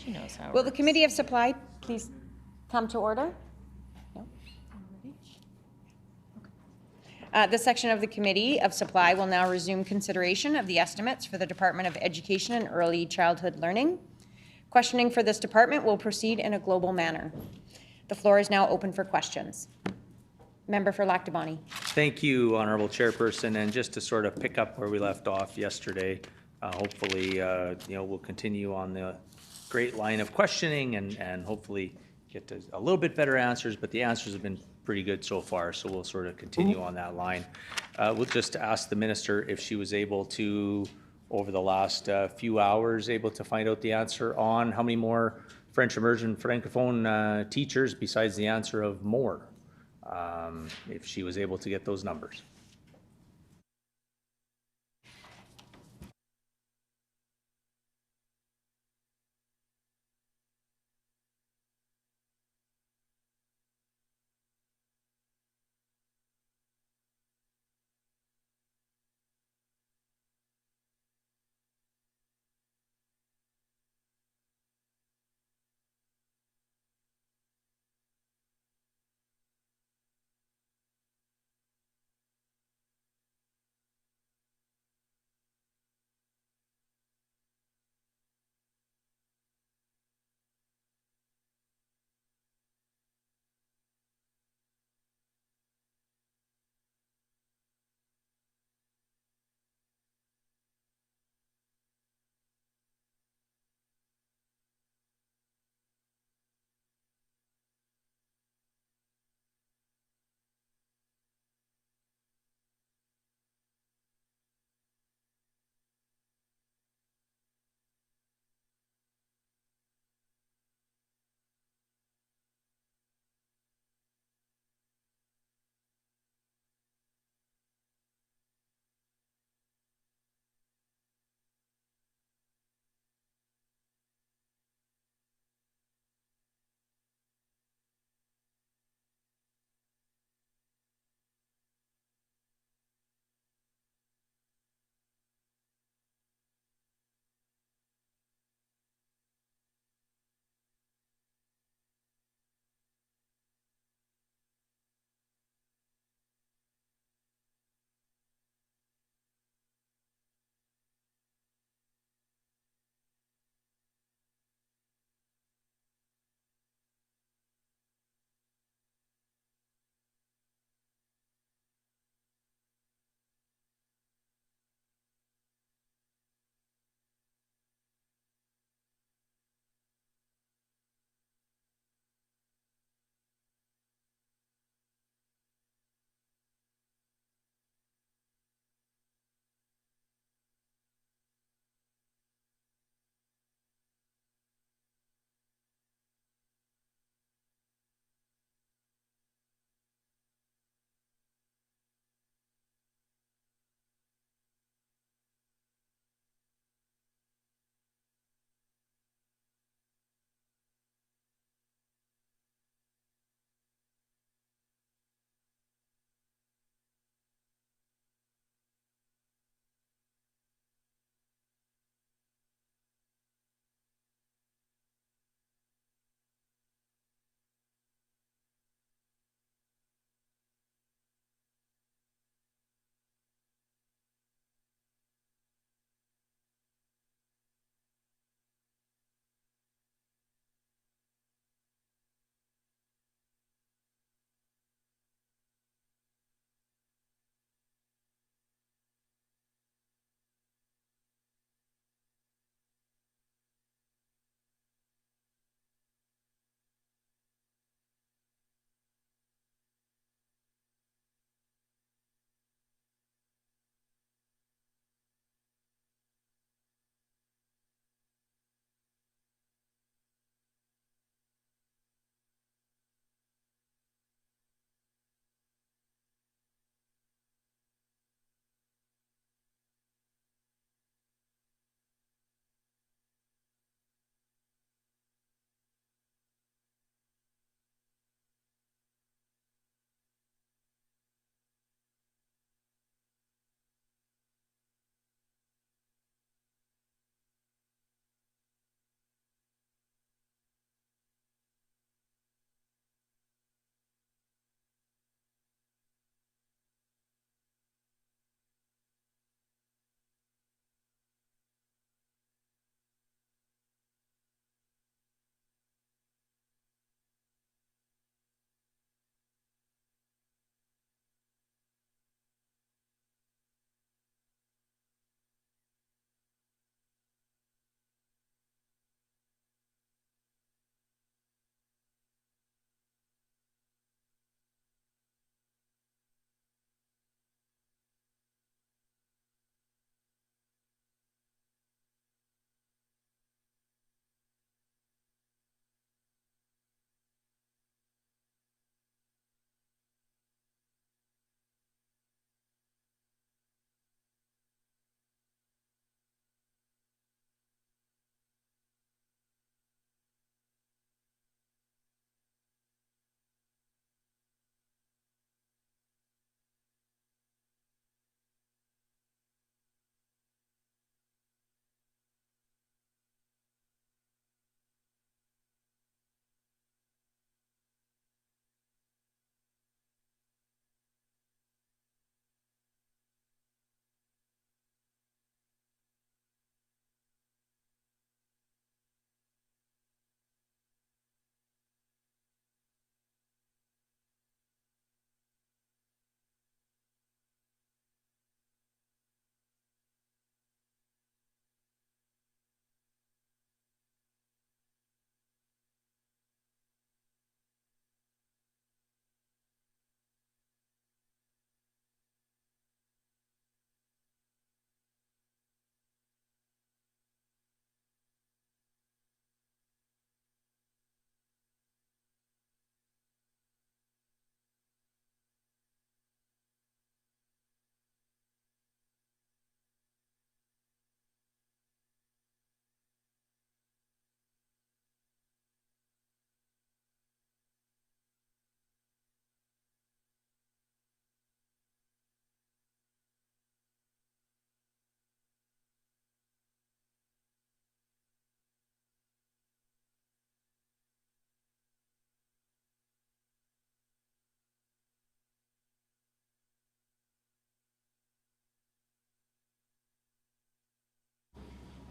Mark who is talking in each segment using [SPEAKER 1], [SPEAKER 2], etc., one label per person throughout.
[SPEAKER 1] She knows how it
[SPEAKER 2] Will the
[SPEAKER 1] works.
[SPEAKER 2] Committee of Supply please come to order? No? This section of the Committee of Supply will now resume consideration of the estimates for the Department of Education and Early Childhood Learning. Questioning for this department will proceed in a global manner. The floor is now open for questions. Member for Lac Du Bonte.
[SPEAKER 3] Thank you, Honorable Chairperson. And just to sort of pick up where we left off yesterday, hopefully, we'll continue on the great line of questioning and hopefully get to a little bit better answers, but the answers have been pretty good so far, so we'll sort of continue on that line. We'll just ask the minister if she was able to, over the last few hours, able to find out the answer on how many more French immersion Francophone teachers besides the answer of more. If she was able to get those numbers.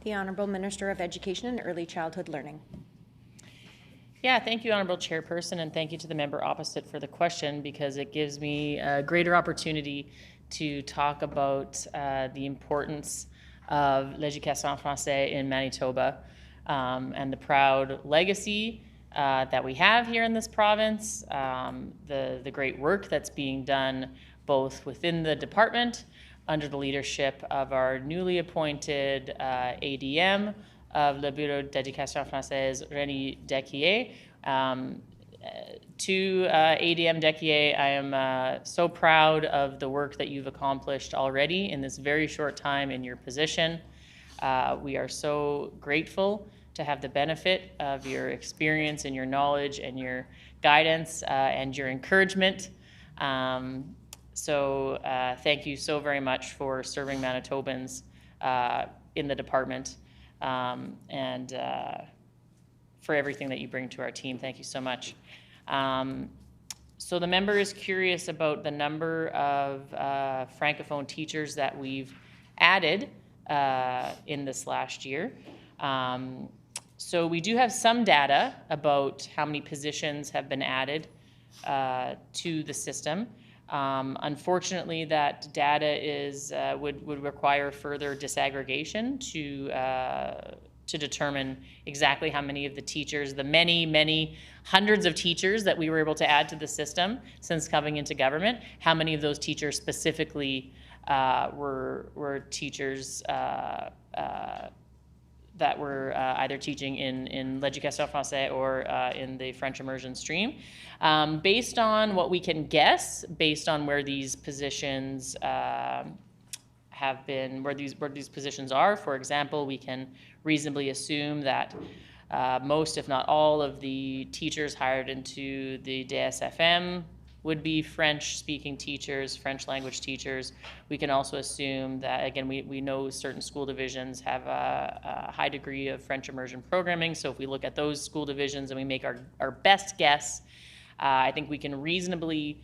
[SPEAKER 2] The Honourable Minister of Education and Early Childhood Learning.
[SPEAKER 1] Yeah, thank you, Honourable Chairperson, and thank you to the member opposite for the question, because it gives me a greater opportunity to talk about the importance of l'éducation en français in Manitoba and the proud legacy that we have here in this province, the great work that's being done both within the department under the leadership of our newly appointed ADM of Le Bureau d'Éducation Française, René Dequier. To ADM Dequier, I am so proud of the work that you've accomplished already in this very short time in your position. We are so grateful to have the benefit of your experience and your knowledge and your guidance and your encouragement. So thank you so very much for serving Manitobans in the department and for everything that you bring to our team. Thank you so much. So the member is curious about the number of Francophone teachers that we've added in this last year. So we do have some data about how many positions have been added to the system. Unfortunately, that data is would require further disaggregation to determine exactly how many of the teachers, the many hundreds of teachers that we were able to add to the system since coming into government, how many of those teachers specifically were teachers that were either teaching in l'éducation française or in the French immersion stream. Based on what we can guess, based on where these positions have been, where these positions are, for example, we can reasonably assume that most, if not all, of the teachers hired into the DSFM would be French-speaking teachers, French language teachers. We can also assume that, again, we know certain school divisions have a high degree of French immersion programming, so if we look at those school divisions and we make our best guess, I think we can reasonably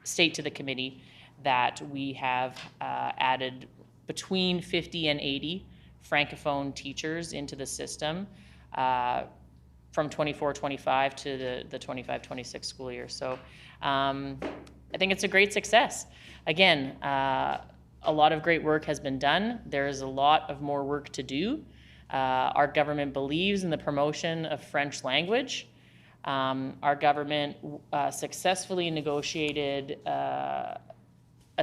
[SPEAKER 1] state to the committee that we have added between 50 and 80 Francophone teachers into the system from 24-25 to the 25-26 school year. So I think it's a great success. Again, a lot of great work has been done. There is a lot of more work to do. Our government believes in the promotion of French language. Our government successfully negotiated a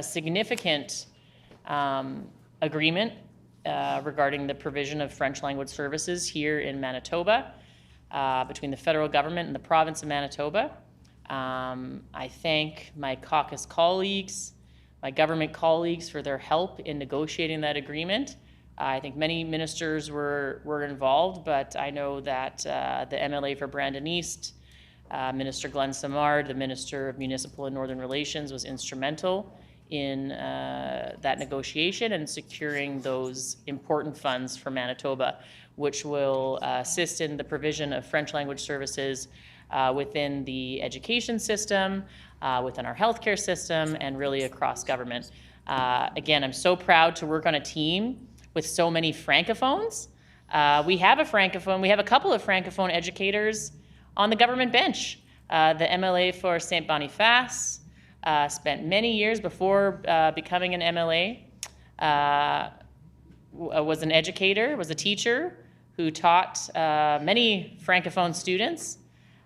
[SPEAKER 1] significant agreement regarding the provision of French language services here in Manitoba between the federal government and the province of Manitoba. I thank my caucus colleagues, my government colleagues for their help in negotiating that agreement. I think many ministers were involved, but I know that the MLA for Brandon East, Minister Glenn Simard, the Minister of Municipal and Northern Relations, was instrumental in that negotiation and securing those important funds for Manitoba, which will assist in the provision of French language services within the education system, within our healthcare system, and really across government. Again, I'm so proud to work on a team with so many Francophones. We have a couple of Francophone educators on the government bench. The MLA for St. Boniface spent many years before becoming an MLA, was an educator, was a teacher who taught many Francophone students.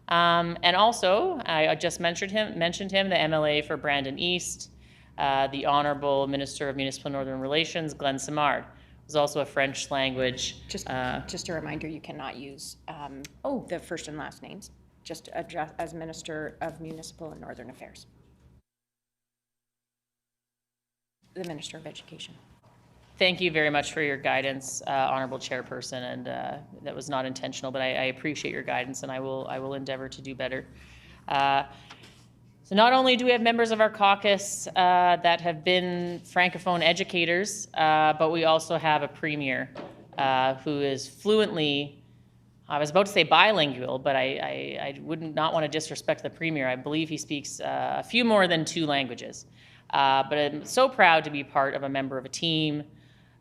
[SPEAKER 1] And also, I just mentioned him, the MLA for Brandon East, the Honourable Minister of Municipal Northern Relations, Glenn Simard, was also a French language.
[SPEAKER 2] Just a reminder, you cannot use the first and last names, just address as Minister of Municipal and Northern Affairs. The Minister of Education.
[SPEAKER 1] Thank you very much for your guidance, Honourable Chairperson, and that was not intentional, but I appreciate your guidance, and I will endeavour to do better. So not only do we have members of our caucus that have been Francophone educators, but we also have a Premier who is fluently, I was about to say bilingual, but I would not want to disrespect the Premier. I believe he speaks a few more than 2 languages. But I'm so proud to be part of a member of a team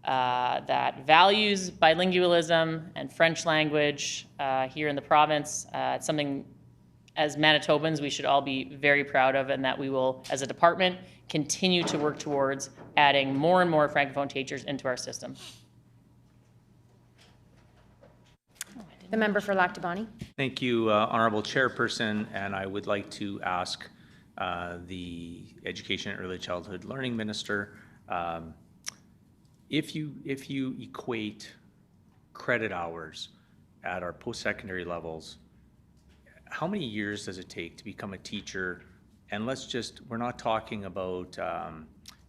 [SPEAKER 1] that values bilingualism and French language here in the province. It's something, as Manitobans, we should all be very proud of, and that we will, as a department, continue to work towards adding more and more Francophone teachers into our system.
[SPEAKER 2] The member for Lac Du Bonny.
[SPEAKER 3] Thank you, Honorable Chairperson, and I would like to ask the Education and Early Childhood Learning Minister, if you equate credit hours at our post-secondary levels, how many years does it take to become a teacher? And we're not talking about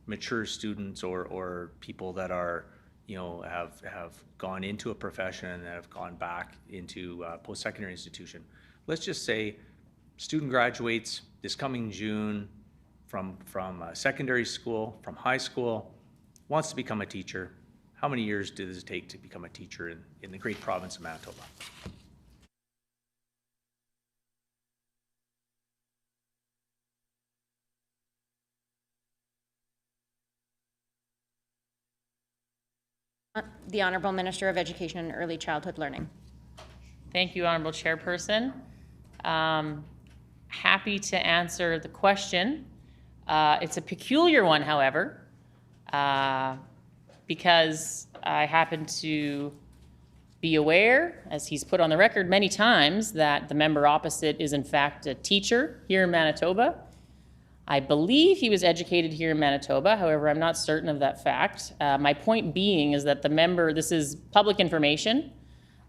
[SPEAKER 3] mature students or people that are, have gone into a profession and have gone back into a post-secondary institution. Let's just say student graduates this coming June from secondary school, from high school, wants to become a teacher. How many years does it take to become a teacher in the great province of Manitoba?
[SPEAKER 2] The Honourable Minister of Education and Early Childhood Learning.
[SPEAKER 1] Thank you, Honourable Chairperson. Happy to answer the question. It's a peculiar one, however, because I happen to be aware, as he's put on the record many times, that the member opposite is in fact a teacher here in Manitoba. I believe he was educated here in Manitoba, however, I'm not certain of that fact. My point being is that the member, this is public information,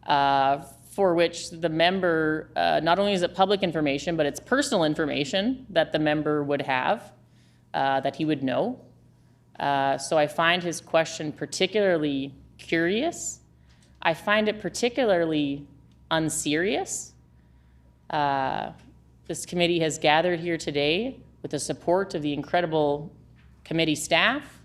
[SPEAKER 1] for which the member, not only is it public information, but it's personal information that the member would have, that he would know. So I find his question particularly curious. I find it particularly unserious. This committee has gathered here today with the support of the incredible committee staff,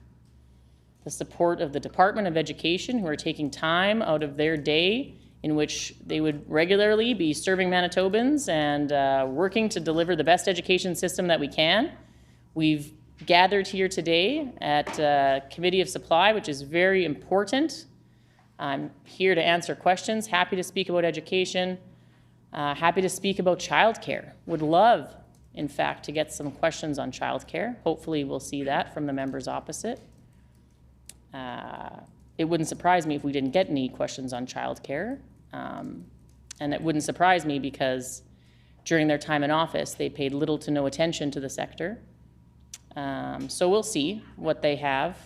[SPEAKER 1] the support of the Department of Education, who are taking time out of their day in which they would regularly be serving Manitobans and working to deliver the best education system that we can. We've gathered here today at Committee of Supply, which is very important. I'm here to answer questions, happy to speak about education, happy to speak about childcare. Would love, in fact, to get some questions on childcare. Hopefully we'll see that from the members opposite. It wouldn't surprise me if we didn't get any questions on childcare. And it wouldn't surprise me because during their time in office, they paid little to no attention to the sector. So we'll see what they have.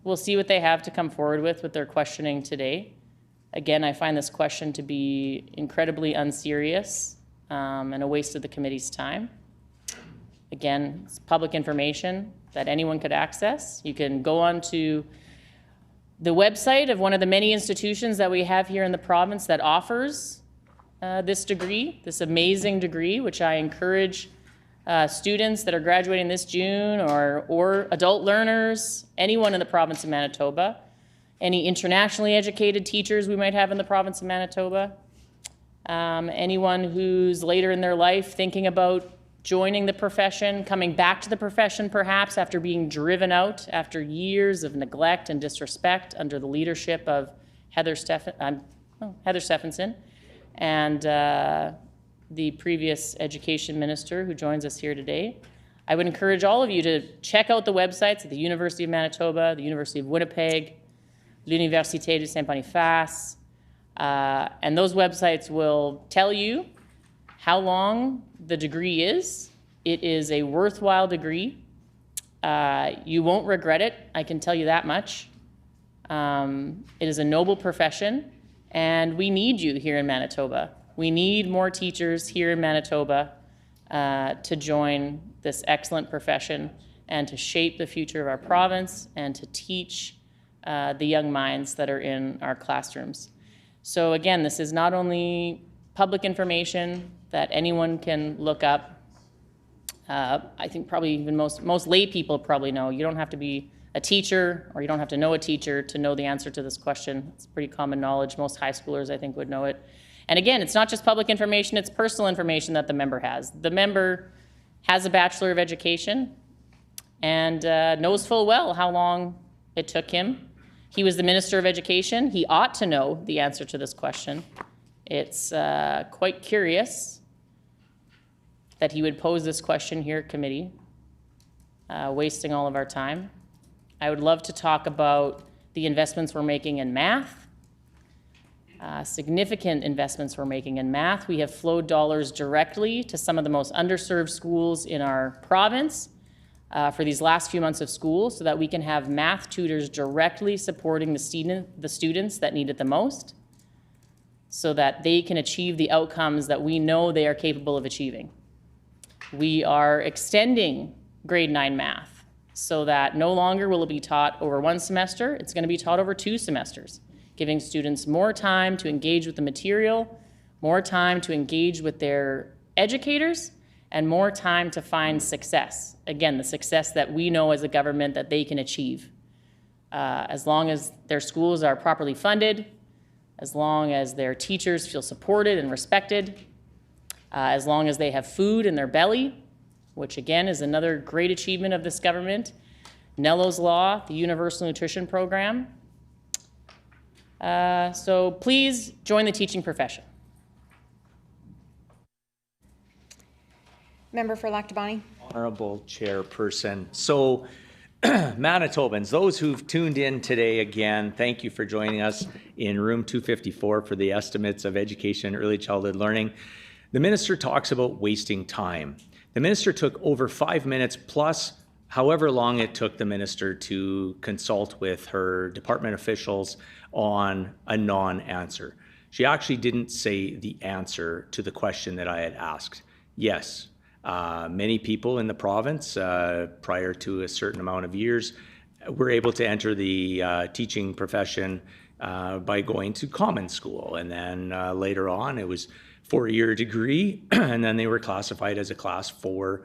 [SPEAKER 1] We'll see what they have to come forward with their questioning today. Again, I find this question to be incredibly unserious and a waste of the committee's time. Again, it's public information that anyone could access. You can go on to the website of one of the many institutions that we have here in the province that offers this degree, this amazing degree, which I encourage students that are graduating this June or adult learners, anyone in the province of Manitoba, any internationally educated teachers we might have in the province of Manitoba, anyone who's later in their life thinking about joining the profession, coming back to the profession perhaps after being driven out after years of neglect and disrespect under the leadership of Heather Stephenson and the previous education minister who joins us here today. I would encourage all of you to check out the websites of the University of Manitoba, the University of Winnipeg, l'Université de Saint-Boniface, and those websites will tell you how long the degree is. It is a worthwhile degree. You won't regret it, I can tell you that much. It is a noble profession, and we need you here in Manitoba. We need more teachers here in Manitoba to join this excellent profession and to shape the future of our province and to teach the young minds that are in our classrooms. So again, this is not only public information that anyone can look up. I think probably even most lay people probably know. You don't have to be a teacher or you don't have to know a teacher to know the answer to this question. It's pretty common knowledge. Most high schoolers, I think, would know it. And again, it's not just public information, it's personal information that the member has. The member has a Bachelor of Education, and knows full well how long it took him. He was the Minister of Education. He ought to know the answer to this question. It's quite curious that he would pose this question here at committee, wasting all of our time. I would love to talk about the investments we're making in math, significant investments we're making in math. We have flowed dollars directly to some of the most underserved schools in our province for these last few months of school so that we can have math tutors directly supporting the students that need it the most so that they can achieve the outcomes that we know they are capable of achieving. We are extending grade 9 math so that no longer will it be taught over one semester, it's going to be taught over 2 semesters, giving students more time to engage with the material, more time to engage with their educators, and more time to find success. Again, the success that we know as a government that they can achieve. As long as their schools are properly funded, as long as their teachers feel supported and respected, as long as they have food in their belly, which again is another great achievement of this government. Nello's Law, the Universal Nutrition Program. So please join the teaching profession.
[SPEAKER 2] Member for Lac Du Bonnet.
[SPEAKER 3] Honorable Chairperson. So Manitobans, those who've tuned in today again, thank you for joining us in room 254 for the estimates of education and early childhood learning. The minister talks about wasting time. The minister took over 5 minutes plus however long it took the minister to consult with her department officials on a non-answer. She actually didn't say the answer to the question that I had asked. Yes, many people in the province, prior to a certain amount of years, were able to enter the teaching profession by going to common school. And then later on, it was 4-year degree, and then they were classified as a class 4,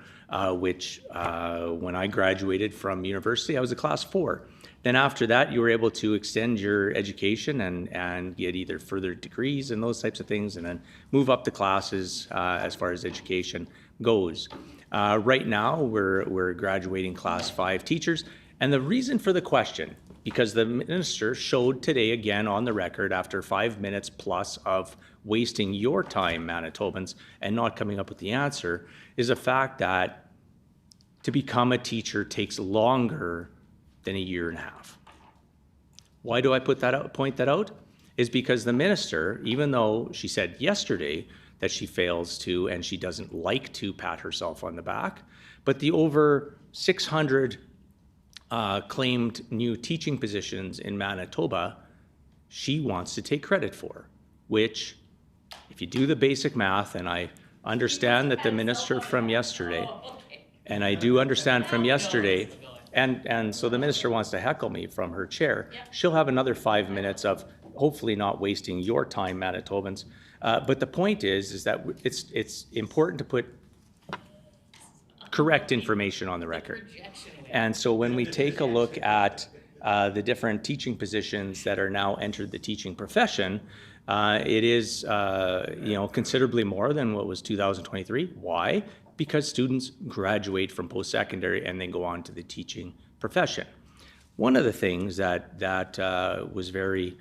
[SPEAKER 3] which when I graduated from university, I was a class 4. Then after that, you were able to extend your education and get either further degrees and those types of things, and then move up the classes as far as education goes. Right now, we're graduating class 5 teachers, and the reason for the question, because the minister showed today again on the record after 5 minutes plus of wasting your time, Manitobans, and not coming up with the answer, is the fact that to become a teacher takes longer than a year and a half. Why do I point that out? Is because the minister, even though she said yesterday that she fails to and she doesn't like to pat herself on the back, but the over 600 claimed new teaching positions in Manitoba, she wants to take credit for, which, if you do the basic math, and I understand that the minister from yesterday, and I do understand from yesterday, and so the minister wants to heckle me from her chair, she'll have another 5 minutes of hopefully not wasting your time, Manitobans. But the point is that it's important to put correct information on the record. And so when we take a look at the different teaching positions that are now entered the teaching profession, it is considerably more than what was 2023. Why? Because students graduate from post-secondary and then go on to the teaching profession. One of the things that was very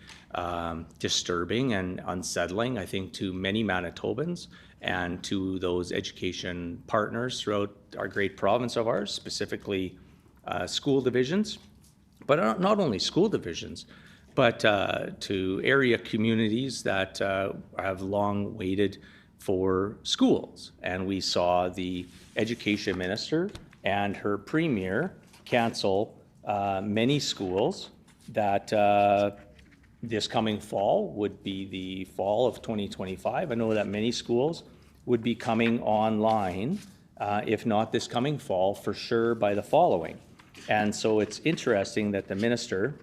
[SPEAKER 3] disturbing and unsettling, I think, to many Manitobans and to those education partners throughout our great province of ours, specifically school divisions, but not only school divisions, but to area communities that have long waited for schools. And we saw the education minister and her premier cancel many schools that this coming fall would be the fall of 2025. I know that many schools would be coming online, if not this coming fall, for sure by the following. And so it's interesting that the minister,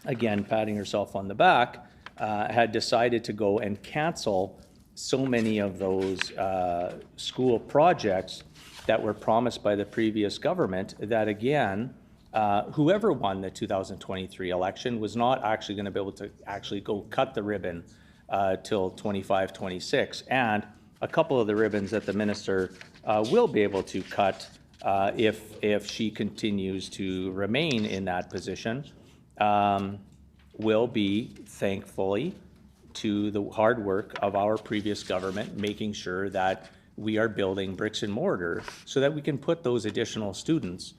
[SPEAKER 3] again, patting herself on the back, had decided to go and cancel so many of those school projects that were promised by the previous government that, again, whoever won the 2023 election was not actually going to be able to actually go cut the ribbon till 25, 26. And a couple of the ribbons that the minister will be able to cut if she continues to remain in that position, will be thankfully to the hard work of our previous government, making sure that we are building bricks and mortar so that we can put those additional students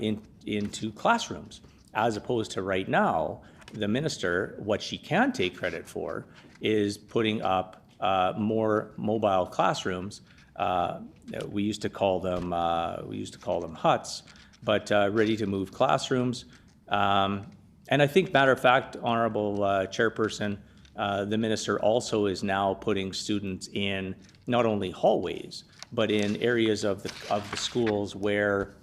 [SPEAKER 3] into classrooms, as opposed to right now, the minister, what she can take credit for is putting up more mobile classrooms. We used to call them huts, but ready to move classrooms. And I think, matter of fact, Honorable Chairperson, the minister also is now putting students in not only hallways, but in areas of the schools where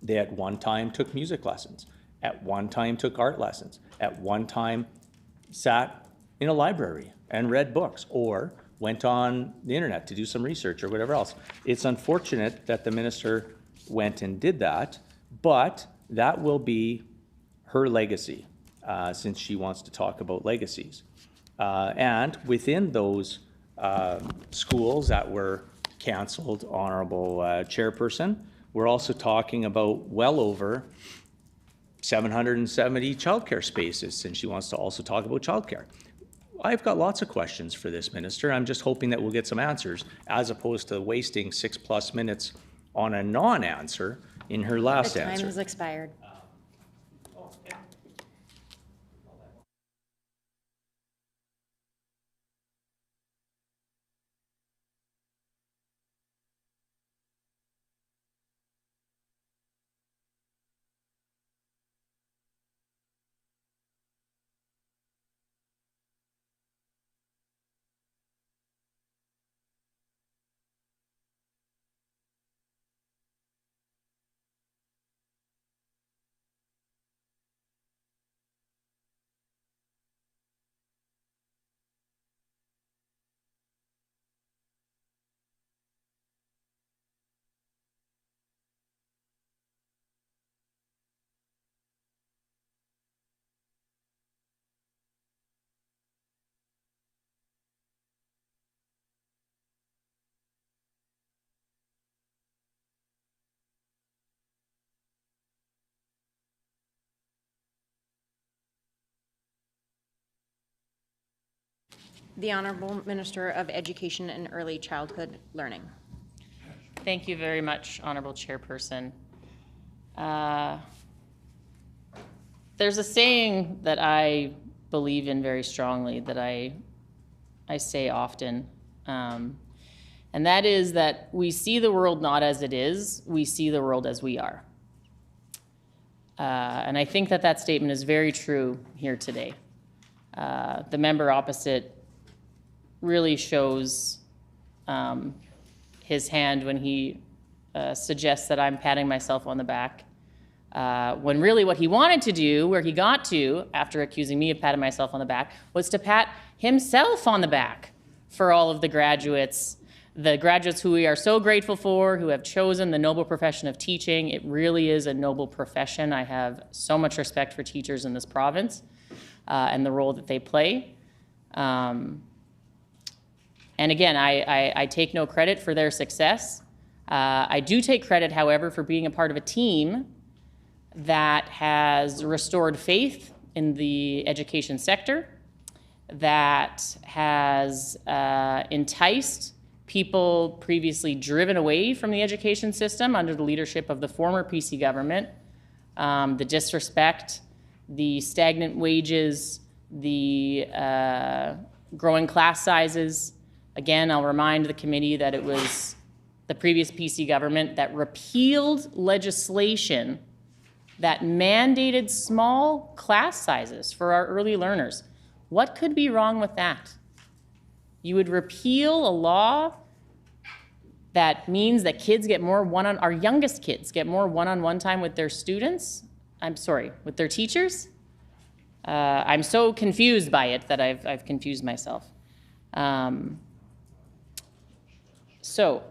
[SPEAKER 3] they at one time took music lessons, at one time took art lessons, at one time sat in a library and read books, or went on the internet to do some research or whatever else. It's unfortunate that the minister went and did that, but that will be her legacy, since she wants to talk about legacies. And within those schools that were canceled, Honorable Chairperson, we're also talking about well over 770 childcare spaces, since she wants to also talk about childcare. I've got lots of questions for this minister. I'm just hoping that we'll get some answers, as opposed to wasting 6+ minutes on a non-answer in her last
[SPEAKER 4] The time
[SPEAKER 3] answer.
[SPEAKER 4] has expired.
[SPEAKER 2] The Honourable Minister of Education and Early Childhood Learning.
[SPEAKER 1] Thank you very much, Honorable Chairperson. There's a saying that I believe in very strongly, that I say often, and that is that we see the world not as it is, we see the world as we are. And I think that that statement is very true here today. The member opposite really shows his hand when he suggests that I'm patting myself on the back, when really what he wanted to do, where he got to after accusing me of patting myself on the back, was to pat himself on the back for all of the graduates who we are so grateful for, who have chosen the noble profession of teaching. It really is a noble profession. I have so much respect for teachers in this province and the role that they play. And again, I take no credit for their success. I do take credit, however, for being a part of a team that has restored faith in the education sector, that has enticed people previously driven away from the education system under the leadership of the former PC government, the disrespect, the stagnant wages, the growing class sizes. Again, I'll remind the committee that it was the previous PC government that repealed legislation that mandated small class sizes for our early learners. What could be wrong with that? You would repeal a law that means that kids get more our youngest kids get more one-on-one time with their students? With their teachers? I'm so confused by it that I've confused myself. So,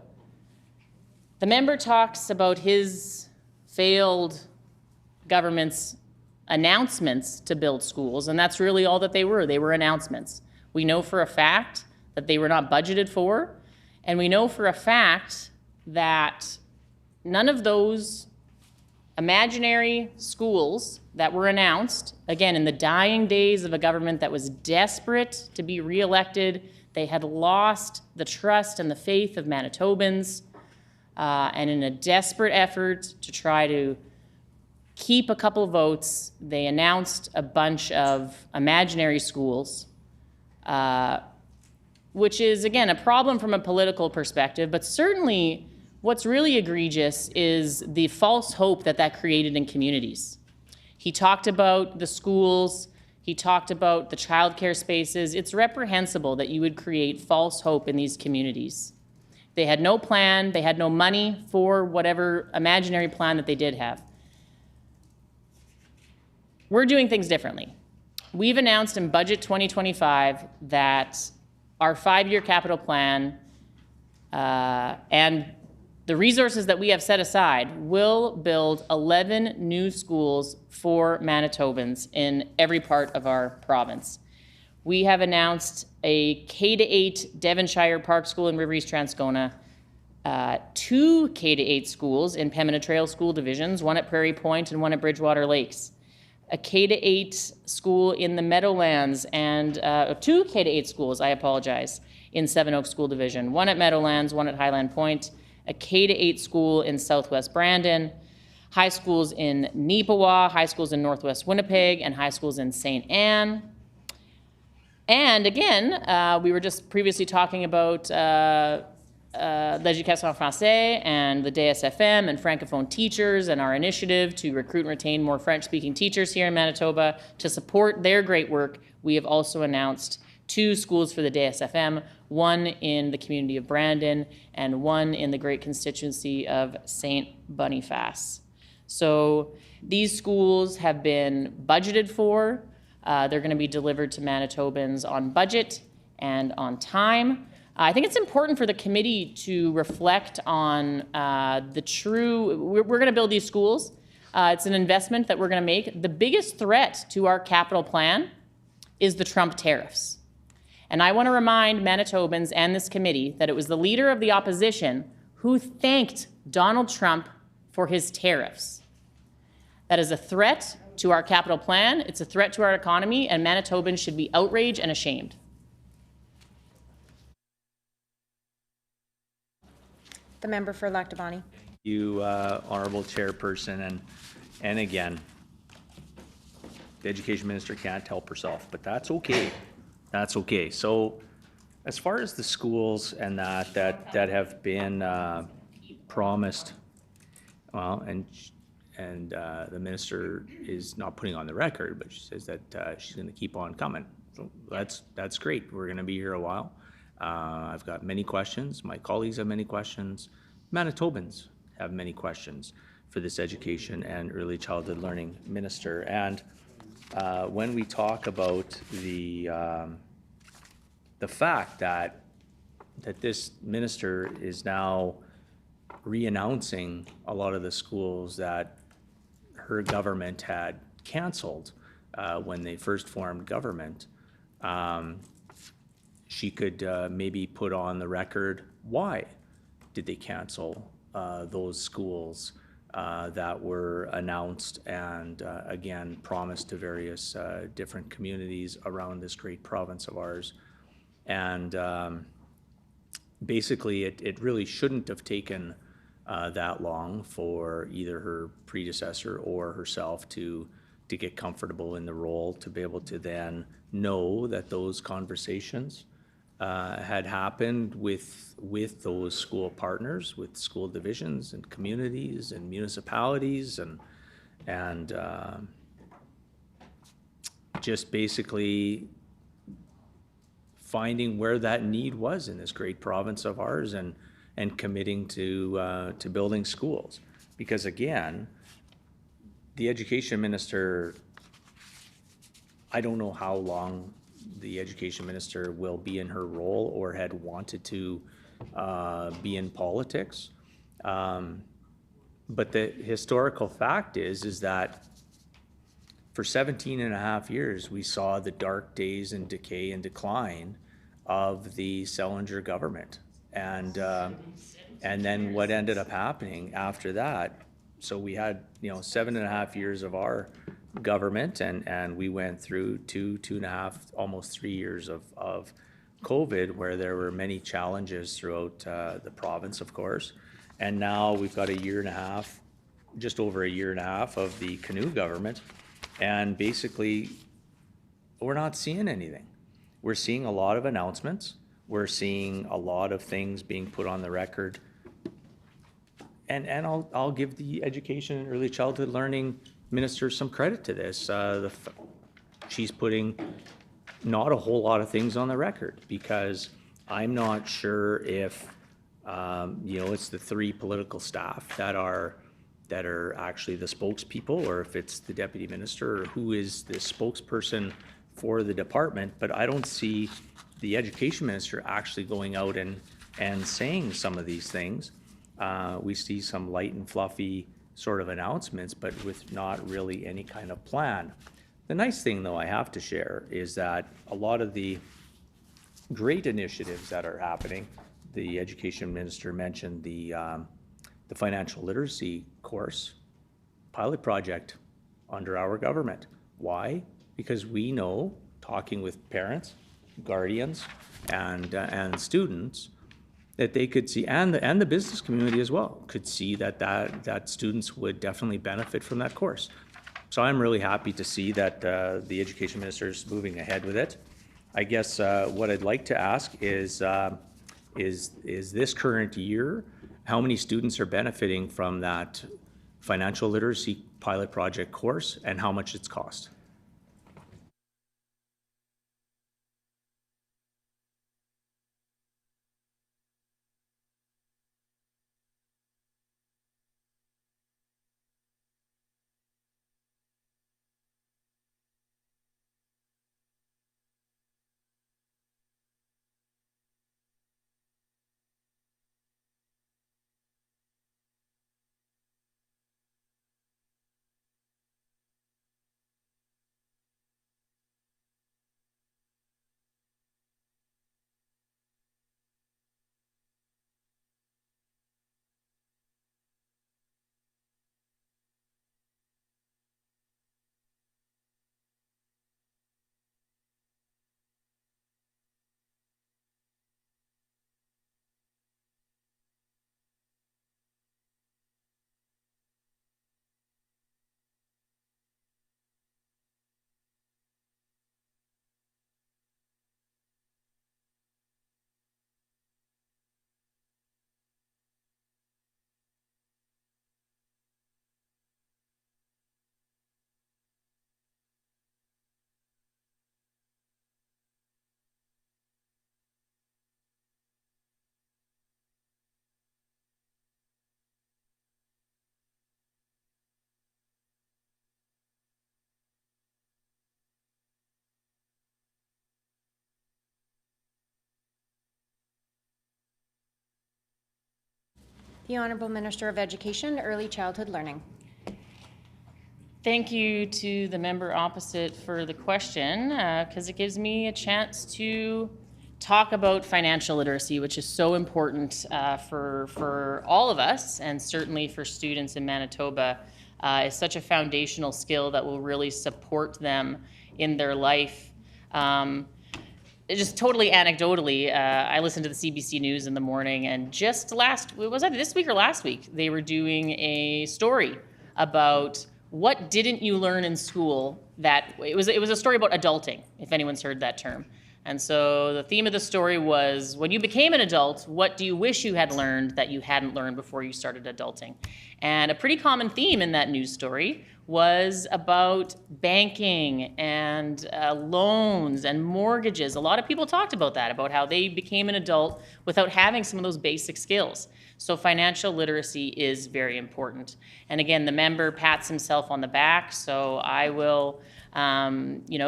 [SPEAKER 1] the member talks about his failed government's announcements to build schools, and that's really all that they were. They were announcements. We know for a fact that they were not budgeted for. And we know for a fact that none of those imaginary schools that were announced, again, in the dying days of a government that was desperate to be reelected, they had lost the trust and the faith of Manitobans, and in a desperate effort to try to keep a couple of votes, they announced a bunch of imaginary schools, which is, again, a problem from a political perspective, but certainly what's really egregious is the false hope that that created in communities. He talked about the schools, he talked about the childcare spaces. It's reprehensible that you would create false hope in these communities. They had no plan, they had no money for whatever imaginary plan that they did have. We're doing things differently. We've announced in Budget 2025 that our 5-year capital plan and the resources that we have set aside will build 11 new schools for Manitobans in every part of our province. We have announced a K-8 Devonshire Park School in River East Transcona, 2 K-8 schools in Pembina Trail School Divisions, one at Prairie Point and one at Bridgewater Lakes, a K-8 school in the Meadowlands, and 2 K-8 schools, I apologize, in Seven Oaks School Division, one at Meadowlands, one at Highland Point, a K-8 school in Southwest Brandon, high schools in Neepawa, high schools in Northwest Winnipeg, and high schools in St. Anne. And again, we were just previously talking about l'Éducation en français and the DSFM and Francophone teachers and our initiative to recruit and retain more French-speaking teachers here in Manitoba. To support their great work, we have also announced 2 schools for the DSFM, one in the community of Brandon and one in the great constituency of St. Boniface. So these schools have been budgeted for. They're going to be delivered to Manitobans on budget and on time. I think it's important for the committee to reflect on we're going to build these schools. It's an investment that we're going to make. The biggest threat to our capital plan is the Trump tariffs. And I want to remind Manitobans and this committee that it was the leader of the opposition who thanked Donald Trump for his tariffs. That is a threat to our capital plan. It's a threat to our economy, and Manitobans should be outraged and ashamed.
[SPEAKER 2] The member for Lac Du Bonny.
[SPEAKER 3] You, Honorable Chairperson, and again, the Education Minister can't help herself, but that's okay. That's okay. So as far as the schools and that have been promised, well, and the minister is not putting on the record, but she says that she's going to keep on coming. So that's great. We're going to be here a while. I've got many questions. My colleagues have many questions. Manitobans have many questions for this education and early childhood learning minister. And when we talk about the fact that this minister is now re-announcing a lot of the schools that her government had canceled when they first formed government, she could maybe put on the record why did they cancel those schools that were announced and again promised to various different communities around this great province of ours. And basically it really shouldn't have taken that long for either her predecessor or herself to get comfortable in the role, to be able to then know that those conversations had happened with those school partners, with school divisions and communities and municipalities, and just basically finding where that need was in this great province of ours and committing to building schools. Because again, the education minister, I don't know how long the education minister will be in her role or had wanted to be in politics. But the historical fact is that for 17 and a half years, we saw the dark days and decay and decline of the Sellinger government. And then what ended up happening after that, so we had, 7.5 years of our government, and we went through 2.5, almost 3 years of COVID, where there were many challenges throughout the province, of course. And now we've got a year and a half, just over a year and a half of the Canoe government. And basically, we're not seeing anything. We're seeing a lot of announcements. We're seeing a lot of things being put on the record. And I'll give the education and early childhood learning minister some credit to this. She's putting not a whole lot of things on the record, because I'm not sure if it's the 3 political staff that are actually the spokespeople, or if it's the deputy minister, or who is the spokesperson for the department. But I don't see the education minister actually going out and saying some of these things. We see some light and fluffy sort of announcements, but with not really any kind of plan. The nice thing, though, I have to share is that a lot of the great initiatives that are happening, the education minister mentioned the financial literacy course pilot project under our government. Why? Because we know, talking with parents, guardians, and students, that they could see, and the business community as well, could see that students would definitely benefit from that course. So I'm really happy to see that the education minister is moving ahead with it. I guess what I'd like to ask is this current year, how many students are benefiting from that financial literacy pilot project course, and how much it's cost?
[SPEAKER 2] The Honourable Minister of Education, Early Childhood Learning.
[SPEAKER 1] Thank you to the member opposite for the question, because it gives me a chance to talk about financial literacy, which is so important for all of us, and certainly for students in Manitoba. It's such a foundational skill that will really support them in their life. Just totally anecdotally, I listened to the CBC News in the morning, and just was that this week or last week, they were doing a story about what didn't you learn in school. It was a story about adulting, if anyone's heard that term. And so the theme of the story was, when you became an adult, what do you wish you had learned that you hadn't learned before you started adulting? And a pretty common theme in that news story was about banking and loans and mortgages. A lot of people talked about that, about how they became an adult without having some of those basic skills. So financial literacy is very important. And again, the member pats himself on the back, so I will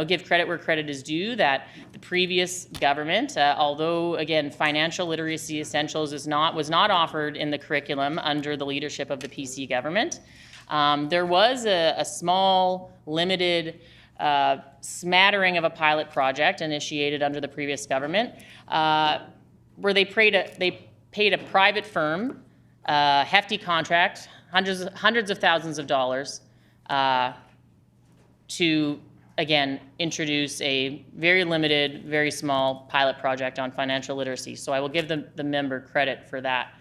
[SPEAKER 1] give credit where credit is due, that the previous government, although again, financial literacy essentials was not offered in the curriculum under the leadership of the PC government, there was a small, limited smattering of a pilot project initiated under the previous government, where they paid a private firm, hefty contract, hundreds of thousands of dollars, to, again, introduce a very limited, very small pilot project on financial literacy. So I will give the member credit for that.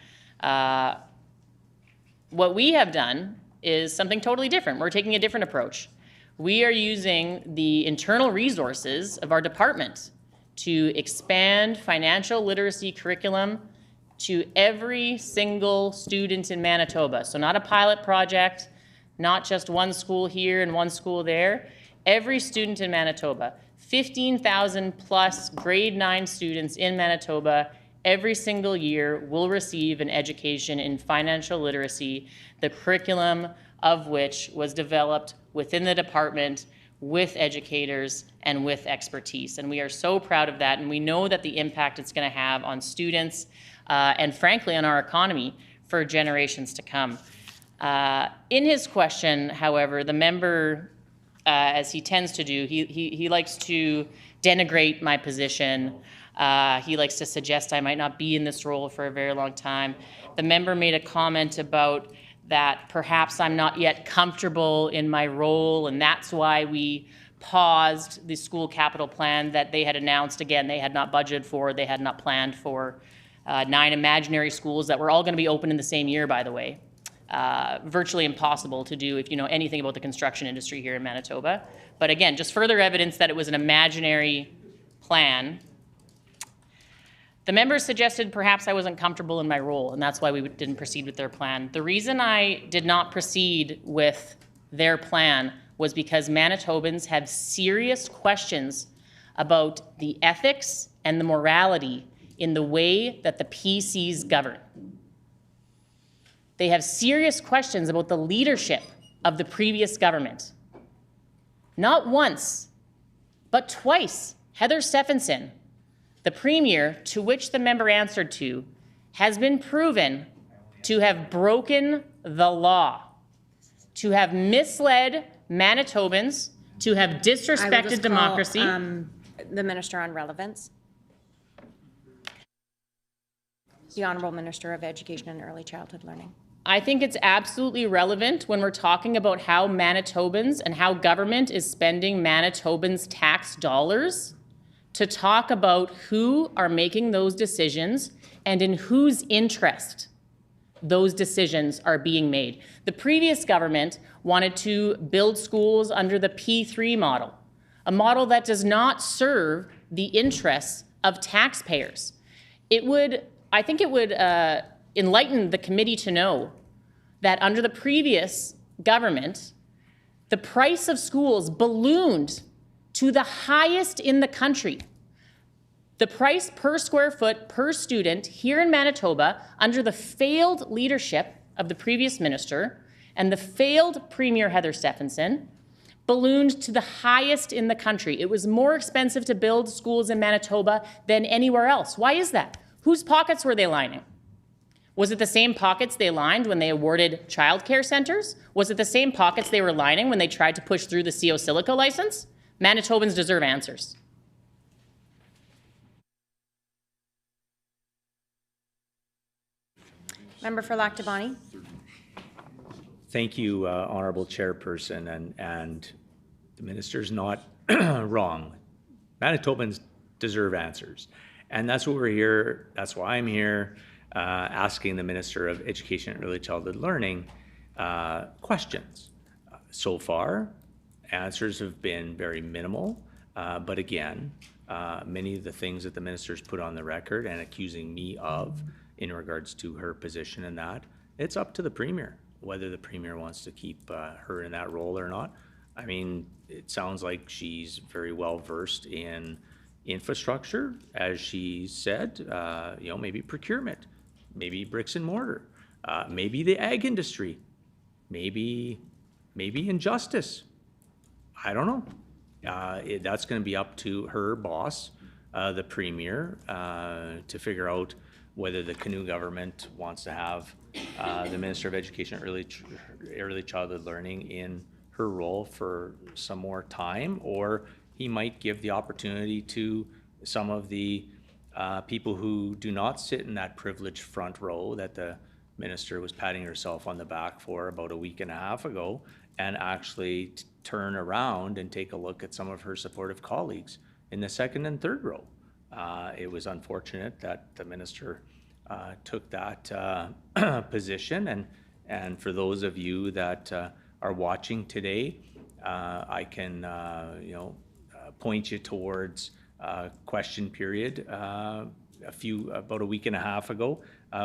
[SPEAKER 1] What we have done is something totally different. We're taking a different approach. We are using the internal resources of our department to expand financial literacy curriculum to every single student in Manitoba. So not a pilot project, not just one school here and one school there. Every student in Manitoba, 15,000 plus grade 9 students in Manitoba every single year will receive an education in financial literacy, the curriculum of which was developed within the department with educators and with expertise. And we are so proud of that, and we know that the impact it's going to have on students and frankly on our economy for generations to come. In his question, however, the member, as he tends to do, he likes to denigrate my position. He likes to suggest I might not be in this role for a very long time. The member made a comment about that perhaps I'm not yet comfortable in my role, and that's why we paused the school capital plan that they had announced. Again, they had not budgeted for, they had not planned for 9 imaginary schools that were all going to be open in the same year, by the way. Virtually impossible to do if you know anything about the construction industry here in Manitoba. But again, just further evidence that it was an imaginary plan. The members suggested perhaps I wasn't comfortable in my role, and that's why we didn't proceed with their plan. The reason I did not proceed with their plan was because Manitobans have serious questions about the ethics and the morality in the way that the PCs govern. They have serious questions about the leadership of the previous government. Not once, but twice, Heather Stefanson, the premier to which the member answered to, has been proven to have broken the law, to have misled Manitobans, to have disrespected democracy.
[SPEAKER 2] The Minister on Relevance. The Honourable Minister of Education and Early Childhood Learning.
[SPEAKER 1] I think it's absolutely relevant when we're talking about how Manitobans and how government is spending Manitobans' tax dollars to talk about who are making those decisions and in whose interest those decisions are being made. The previous government wanted to build schools under the P3 model, a model that does not serve the interests of taxpayers. I think it would enlighten the committee to know that under the previous government, the price of schools ballooned to the highest in the country. The price per square foot per student here in Manitoba under the failed leadership of the previous minister and the failed Premier Heather Stefanson ballooned to the highest in the country. It was more expensive to build schools in Manitoba than anywhere else. Why is that? Whose pockets were they lining? Was it the same pockets they lined when they awarded childcare centres? Was it the same pockets they were lining when they tried to push through the CO Silica license? Manitobans deserve answers.
[SPEAKER 2] Member for Lac Du Bonny.
[SPEAKER 3] Thank you, Honourable Chairperson, and the Minister's not wrong. Manitobans deserve answers, and that's what we're here. That's why I'm here, asking the Minister of Education and Early Childhood Learning questions. So far, answers have been very minimal, but again, many of the things that the Minister's put on the record and accusing me of in regards to her position in that, it's up to the Premier whether the Premier wants to keep her in that role or not. I mean, it sounds like she's very well versed in infrastructure, as she said, maybe procurement, maybe bricks and mortar, maybe the ag industry, maybe injustice. I don't know. That's going to be up to her boss, the Premier, to figure out whether the Canoe government wants to have the Minister of Education and Early Childhood Learning in her role for some more time, or he might give the opportunity to some of the people who do not sit in that privileged front row that the minister was patting herself on the back for about a week and a half ago, and actually turn around and take a look at some of her supportive colleagues in the second and third row. It was unfortunate that the minister took that position, and for those of you that are watching today, I can point you towards question period about a week and a half ago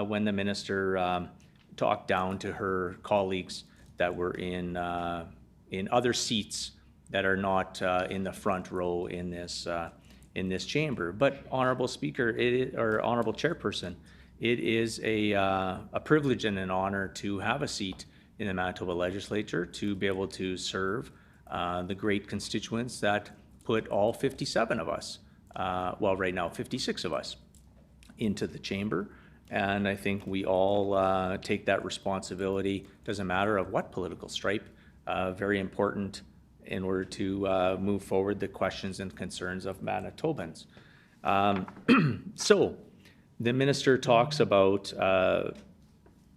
[SPEAKER 3] when the minister talked down to her colleagues that were in other seats that are not in the front row in this chamber. But Honourable Speaker, or Honourable Chairperson, it is a privilege and an honour to have a seat in the Manitoba Legislature, to be able to serve the great constituents that put all 57 of us, well, right now 56 of us, into the chamber. And I think we all take that responsibility, doesn't matter of what political stripe, very important in order to move forward the questions and concerns of Manitobans. So the minister talks about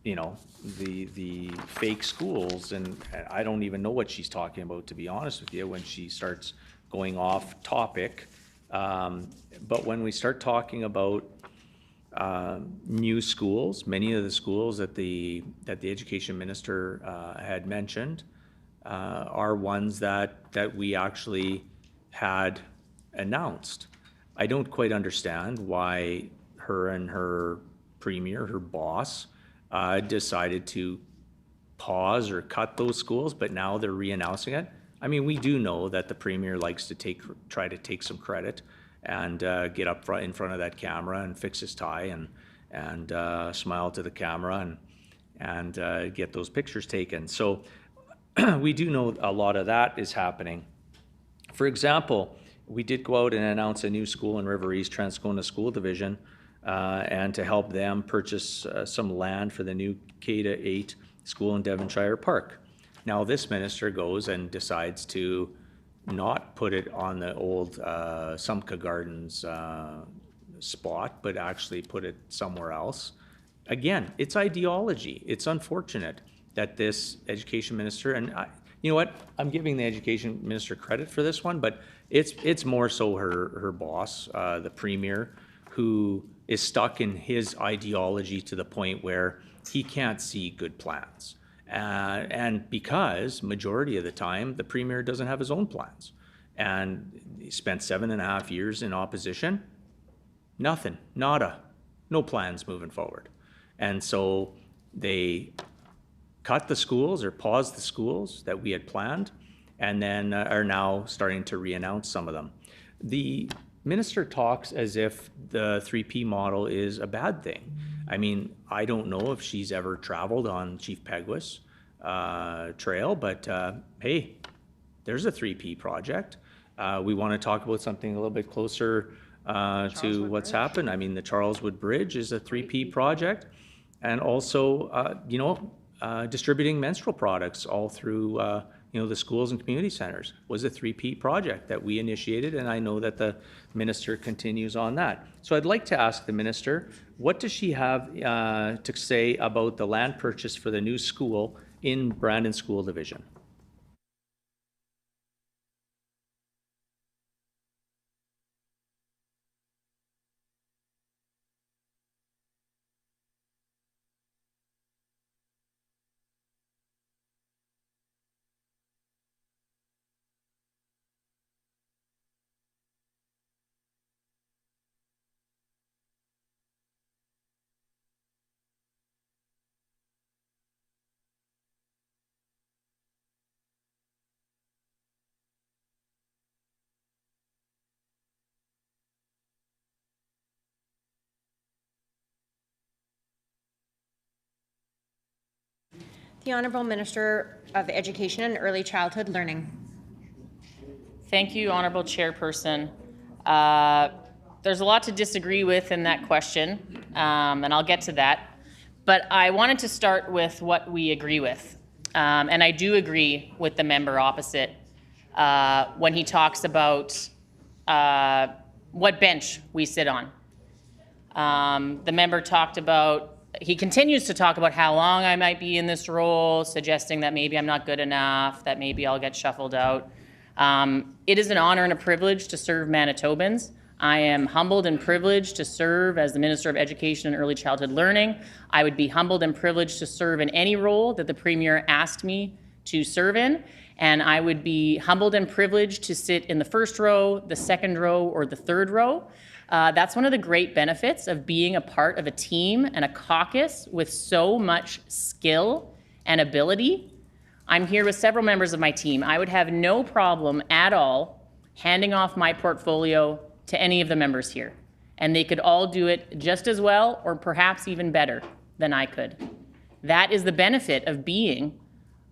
[SPEAKER 3] the fake schools, and I don't even know what she's talking about, to be honest with you, when she starts going off topic. But when we start talking about new schools, many of the schools that the education minister had mentioned are ones that we actually had announced. I don't quite understand why her and her premier, her boss, decided to pause or cut those schools, but now they're re-announcing it. I mean, we do know that the premier likes to try to take some credit and get up front in front of that camera and fix his tie and smile to the camera and get those pictures taken. So we do know a lot of that is happening. For example, we did go out and announce a new school in River East, Transcona School Division, and to help them purchase some land for the new K-8 school in Devonshire Park. Now this minister goes and decides to not put it on the old Sumpka Gardens spot, but actually put it somewhere else. Again, it's ideology. It's unfortunate that this education minister, and you know what, I'm giving the education minister credit for this one, but it's more so her boss, the premier, who is stuck in his ideology to the point where he can't see good plans. And because majority of the time, the premier doesn't have his own plans. And he spent 7.5 years in opposition, nothing, nada, no plans moving forward. And so they cut the schools or paused the schools that we had planned, and then are now starting to re-announce some of them. The minister talks as if the 3P model is a bad thing. I mean, I don't know if she's ever traveled on Chief Peguis Trail, but hey, there's a 3P project. We want to talk about something a little bit closer to what's happened. I mean, the Charleswood Bridge is a 3P project, and also, distributing menstrual products all through the schools and community centers was a 3P project that we initiated, and I know that the minister continues on that. So I'd like to ask the minister, what does she have to say about the land purchase for the new school in Brandon School Division?
[SPEAKER 2] The Honourable Minister of Education and Early Childhood Learning.
[SPEAKER 1] Thank you, Honourable Chairperson. There's a lot to disagree with in that question, and I'll get to that. But I wanted to start with what we agree with. And I do agree with the member opposite when he talks about what bench we sit on. The member talked about, he continues to talk about how long I might be in this role, suggesting that maybe I'm not good enough, that maybe I'll get shuffled out. It is an honor and a privilege to serve Manitobans. I am humbled and privileged to serve as the Minister of Education and Early Childhood Learning. I would be humbled and privileged to serve in any role that the Premier asked me to serve in, and I would be humbled and privileged to sit in the first row, the second row, or the third row. That's one of the great benefits of being a part of a team and a caucus with so much skill and ability. I'm here with several members of my team. I would have no problem at all handing off my portfolio to any of the members here, and they could all do it just as well or perhaps even better than I could. That is the benefit of being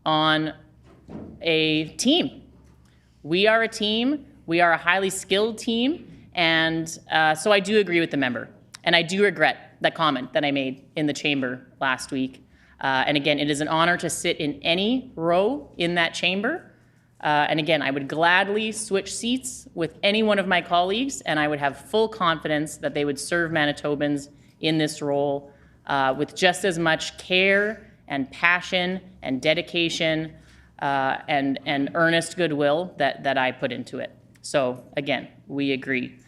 [SPEAKER 1] on a team. We are a team. We are a highly skilled team, and so I do agree with the member, and I do regret that comment that I made in the chamber last week. And again, it is an honor to sit in any row in that chamber. And again, I would gladly switch seats with any one of my colleagues, and I would have full confidence that they would serve Manitobans in this role with just as much care and passion and dedication and earnest goodwill that I put into it. So again, we agree.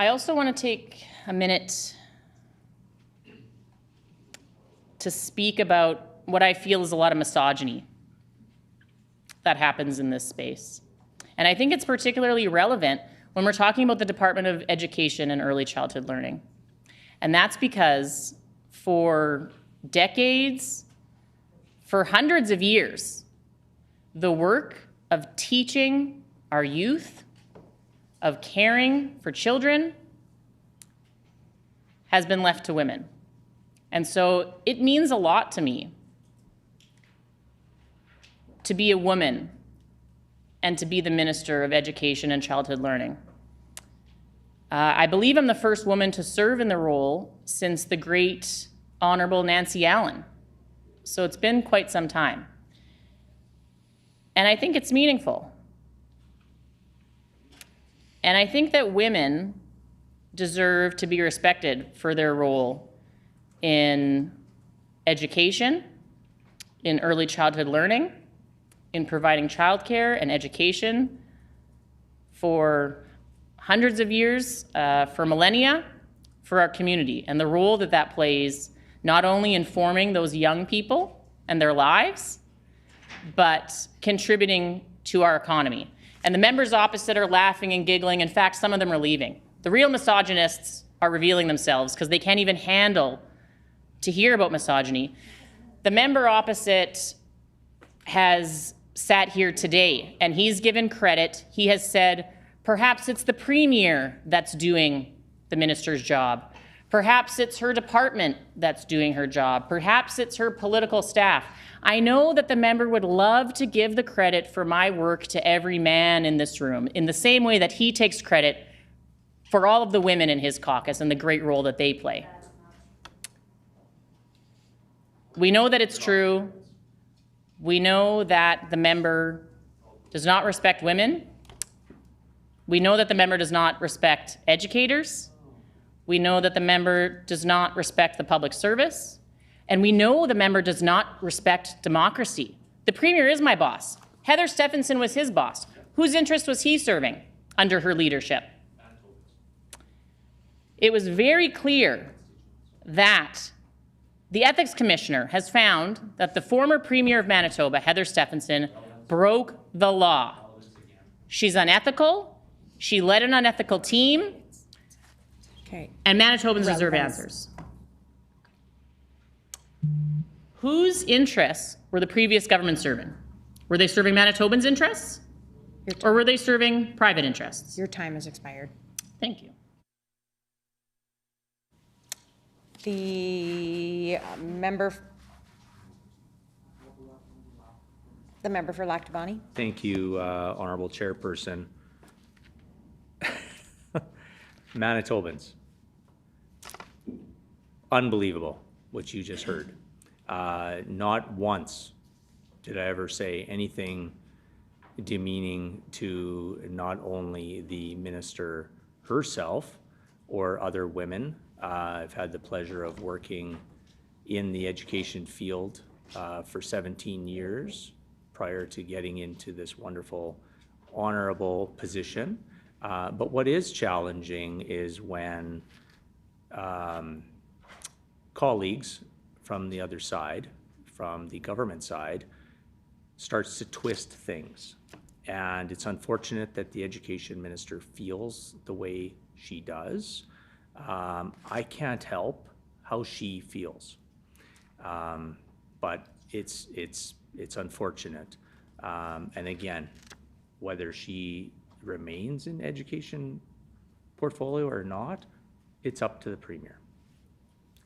[SPEAKER 1] I also want to take a minute to speak about what I feel is a lot of misogyny that happens in this space. And I think it's particularly relevant when we're talking about the Department of Education and Early Childhood Learning. And that's because for decades, for hundreds of years, the work of teaching our youth, of caring for children, has been left to women. And so it means a lot to me to be a woman and to be the Minister of Education and Childhood Learning. I believe I'm the first woman to serve in the role since the great Honorable Nancy Allen. So it's been quite some time. And I think it's meaningful. And I think that women deserve to be respected for their role in education, in early childhood learning, in providing childcare and education for hundreds of years, for millennia, for our community, and the role that that plays not only in forming those young people and their lives, but contributing to our economy. And the members opposite are laughing and giggling. In fact, some of them are leaving. The real misogynists are revealing themselves because they can't even handle to hear about misogyny. The member opposite has sat here today and he's given credit. He has said, perhaps it's the Premier that's doing the minister's job. Perhaps it's her department that's doing her job. Perhaps it's her political staff. I know that the member would love to give the credit for my work to every man in this room, in the same way that he takes credit for all of the women in his caucus and the great role that they play. We know that it's true. We know that the member does not respect women. We know that the member does not respect educators. We know that the member does not respect the public service. And we know the member does not respect democracy. The Premier is my boss. Heather Stefanson was his boss. Whose interest was he serving under her leadership? It was very clear that the Ethics Commissioner has found that the former Premier of Manitoba, Heather Stefanson, broke the law. She's unethical. She led an unethical team.
[SPEAKER 2] Okay.
[SPEAKER 1] And Manitobans deserve answers. Whose interests were the previous government serving? Were they serving Manitobans' interests? Or were they serving private interests?
[SPEAKER 2] Your time has expired.
[SPEAKER 1] Thank you.
[SPEAKER 2] The member, The member for Lac Du Bonny.
[SPEAKER 3] Thank you, Honorable Chairperson. Manitobans, unbelievable what you just heard. Not once did I ever say anything demeaning to not only the minister herself or other women. I've had the pleasure of working in the education field for 17 years prior to getting into this wonderful, honorable position. But what is challenging is when colleagues from the other side, from the government side, starts to twist things. And it's unfortunate that the education minister feels the way she does. I can't help how she feels. But it's unfortunate. And again, whether she remains in education portfolio or not, it's up to the premier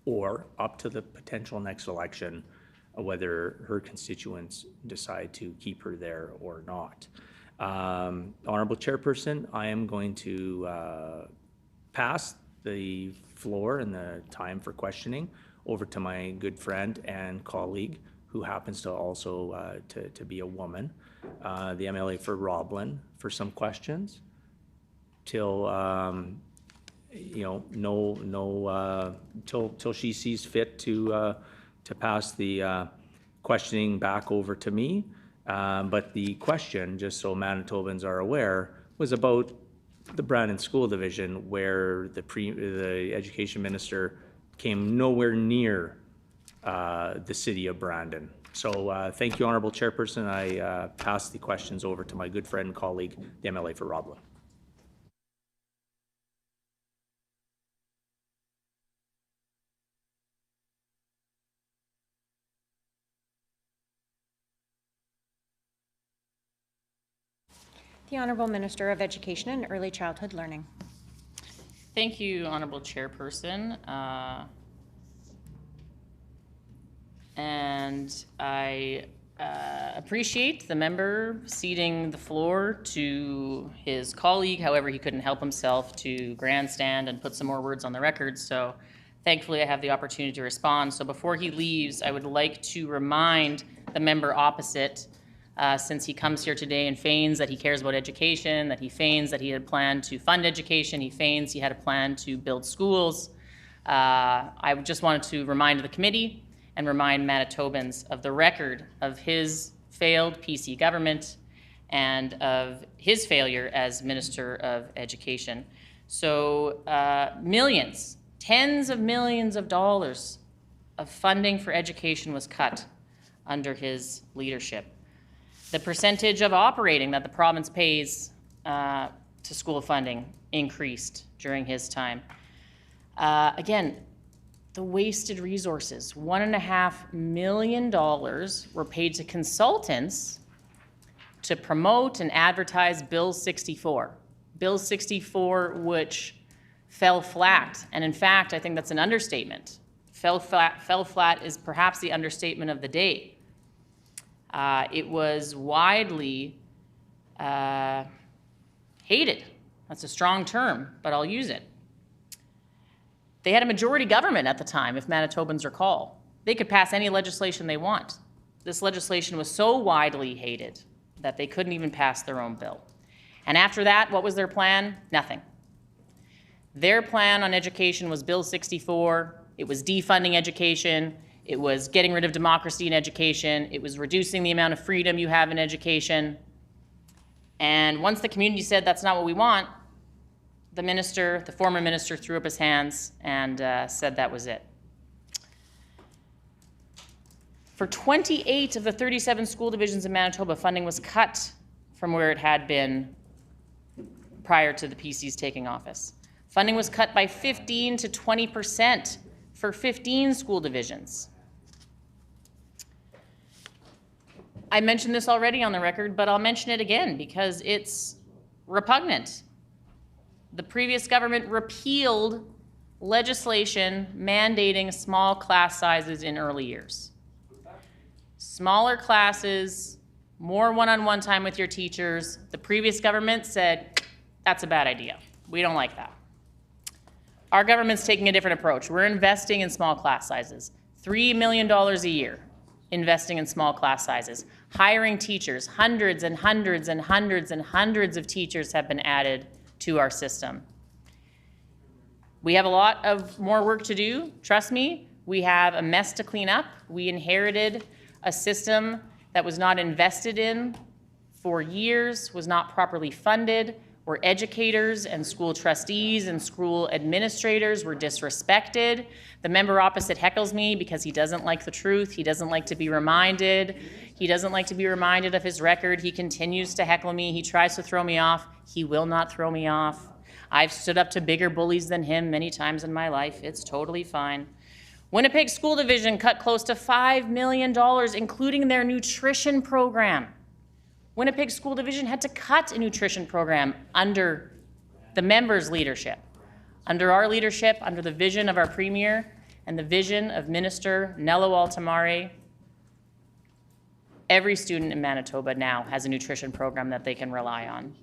[SPEAKER 3] or up to the potential next election, whether her constituents decide to keep her there or not. Honorable Chairperson, I am going to pass the floor and the time for questioning over to my good friend and colleague, who happens to also to be a woman, the MLA for Roblin, for some questions till till she sees fit to pass the questioning back over to me. But the question, just so Manitobans are aware, was about the Brandon School Division, where the education minister came nowhere near the city of Brandon. So thank you, Honorable Chairperson. I pass the questions over to my good friend and colleague, the MLA for Roblin.
[SPEAKER 2] The Honourable Minister of Education and Early Childhood Learning.
[SPEAKER 1] Thank you, Honorable Chairperson. And I appreciate the member ceding the floor to his colleague. However, he couldn't help himself to grandstand and put some more words on the record. So thankfully, I have the opportunity to respond. So before he leaves, I would like to remind the member opposite, since he comes here today and feigns that he cares about education, that he feigns that he had planned to fund education, he feigns he had a plan to build schools. I just wanted to remind the committee and remind Manitobans of the record of his failed PC government and of his failure as Minister of Education. So millions, tens of millions of dollars of funding for education was cut under his leadership. The percentage of operating that the province pays to school funding increased during his time. Again, the wasted resources, $1.5 million were paid to consultants to promote and advertise Bill 64. Bill 64, which fell flat. And in fact, I think that's an understatement. Fell flat is perhaps the understatement of the day. It was widely hated. That's a strong term, but I'll use it. They had a majority government at the time, if Manitobans recall. They could pass any legislation they want. This legislation was so widely hated that they couldn't even pass their own bill. And after that, what was their plan? Nothing. Their plan on education was Bill 64. It was defunding education. It was getting rid of democracy in education. It was reducing the amount of freedom you have in education. And once the community said that's not what we want, the minister, the former minister, threw up his hands and said that was it. For 28 of the 37 school divisions in Manitoba, funding was cut from where it had been prior to the PCs taking office. Funding was cut by 15 to 20% for 15 school divisions. I mentioned this already on the record, but I'll mention it again because it's repugnant. The previous government repealed legislation mandating small class sizes in early years. Smaller classes, more one-on-one time with your teachers. The previous government said, that's a bad idea. We don't like that. Our government's taking a different approach. We're investing in small class sizes. $3 million a year investing in small class sizes. Hiring teachers, hundreds and hundreds and hundreds and hundreds of teachers have been added to our system. We have a lot of more work to do, trust me. We have a mess to clean up. We inherited a system that was not invested in for years, was not properly funded, where educators and school trustees and school administrators were disrespected. The member opposite heckles me because he doesn't like the truth. He doesn't like to be reminded. He doesn't like to be reminded of his record. He continues to heckle me. He tries to throw me off. He will not throw me off. I've stood up to bigger bullies than him many times in my life. It's totally fine. Winnipeg School Division cut close to $5 million, including their nutrition program. Winnipeg School Division had to cut a nutrition program under the members' leadership. Under our leadership, under the vision of our Premier and the vision of Minister Nello Altamare, every student in Manitoba now has a nutrition program that they can rely on.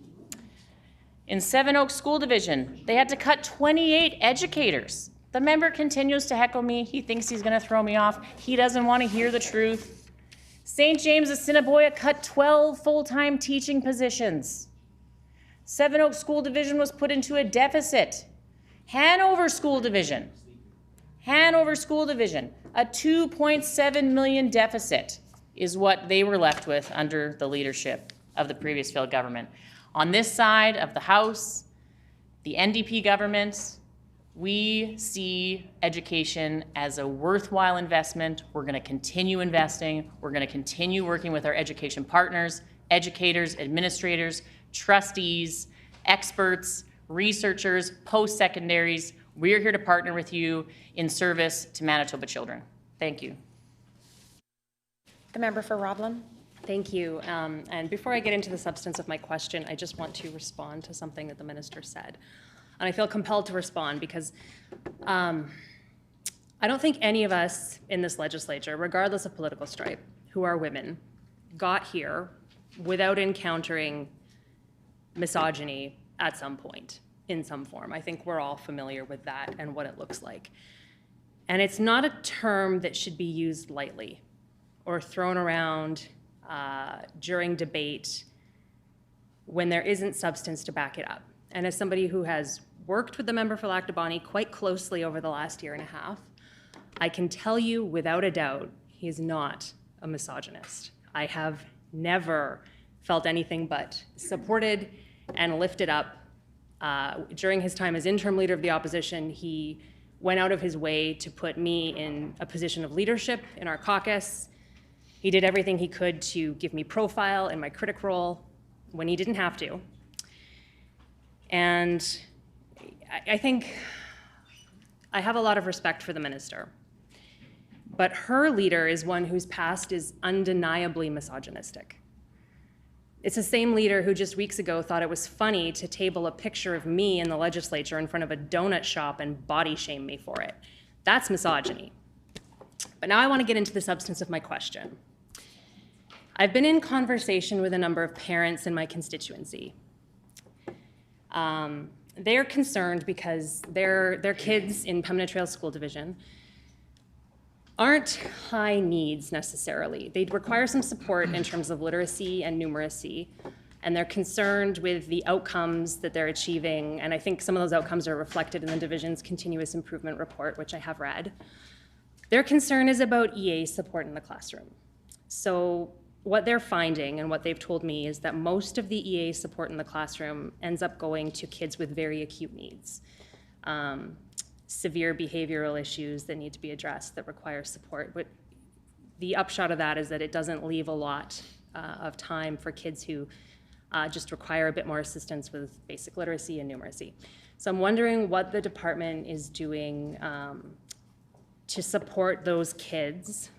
[SPEAKER 1] In Seven Oaks School Division, they had to cut 28 educators. The member continues to heckle me. He thinks he's going to throw me off. He doesn't want to hear the truth. St. James Assiniboia cut 12 full-time teaching positions. Seven Oaks School Division was put into a deficit. Hanover School Division, a $2.7 million deficit is what they were left with under the leadership of the previous failed government. On this side of the House, the NDP government, we see education as a worthwhile investment. We're going to continue investing. We're going to continue working with our education partners, educators, administrators, trustees, experts, researchers, post-secondaries. We're here to partner with you in service to Manitoba children. Thank you.
[SPEAKER 2] The member for Roblin.
[SPEAKER 4] Thank you. And before I get into the substance of my question, I just want to respond to something that the minister said. And I feel compelled to respond because I don't think any of us in this legislature, regardless of political stripe, who are women, got here without encountering misogyny at some point in some form. I think we're all familiar with that and what it looks like. And it's not a term that should be used lightly or thrown around during debate when there isn't substance to back it up. And as somebody who has worked with the member for Lac du Bonny quite closely over the last year and a half, I can tell you without a doubt, he is not a misogynist. I have never felt anything but supported and lifted up. During his time as interim leader of the opposition, he went out of his way to put me in a position of leadership in our caucus. He did everything he could to give me profile in my critic role when he didn't have to. And I think I have a lot of respect for the minister, but her leader is one whose past is undeniably misogynistic. It's the same leader who just weeks ago thought it was funny to table a picture of me in the legislature in front of a donut shop and body shame me for it. That's misogyny. But now I want to get into the substance of my question. I've been in conversation with a number of parents in my constituency. They're concerned because their kids in Pembina Trails School Division aren't high needs necessarily. They require some support in terms of literacy and numeracy, and they're concerned with the outcomes that they're achieving, and I think some of those outcomes are reflected in the division's continuous improvement report, which I have read. Their concern is about EA support in the classroom. So what they're finding and what they've told me is that most of the EA support in the classroom ends up going to kids with very acute needs. Severe behavioral issues that need to be addressed that require support. But the upshot of that is that it doesn't leave a lot of time for kids who just require a bit more assistance with basic literacy and numeracy. So I'm wondering what the department is doing to support those kids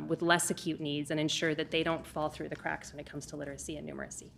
[SPEAKER 4] with less acute needs and ensure that they don't fall through the cracks when it comes to literacy and numeracy.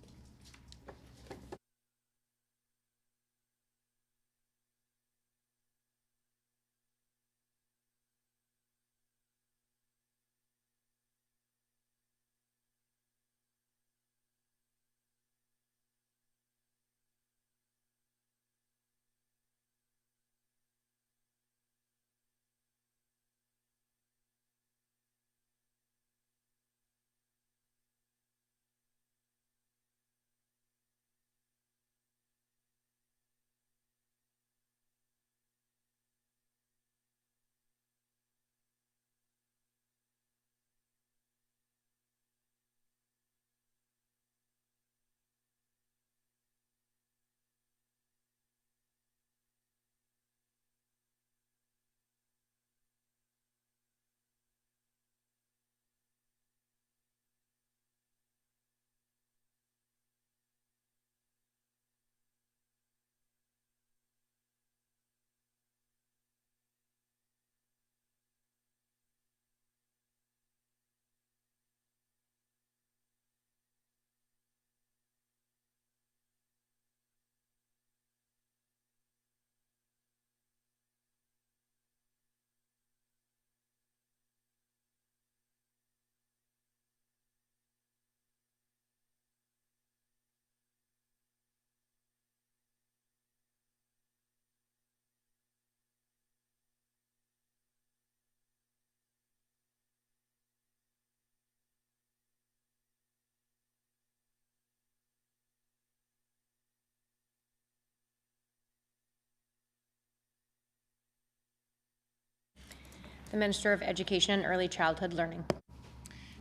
[SPEAKER 2] The Minister of Education and Early Childhood Learning.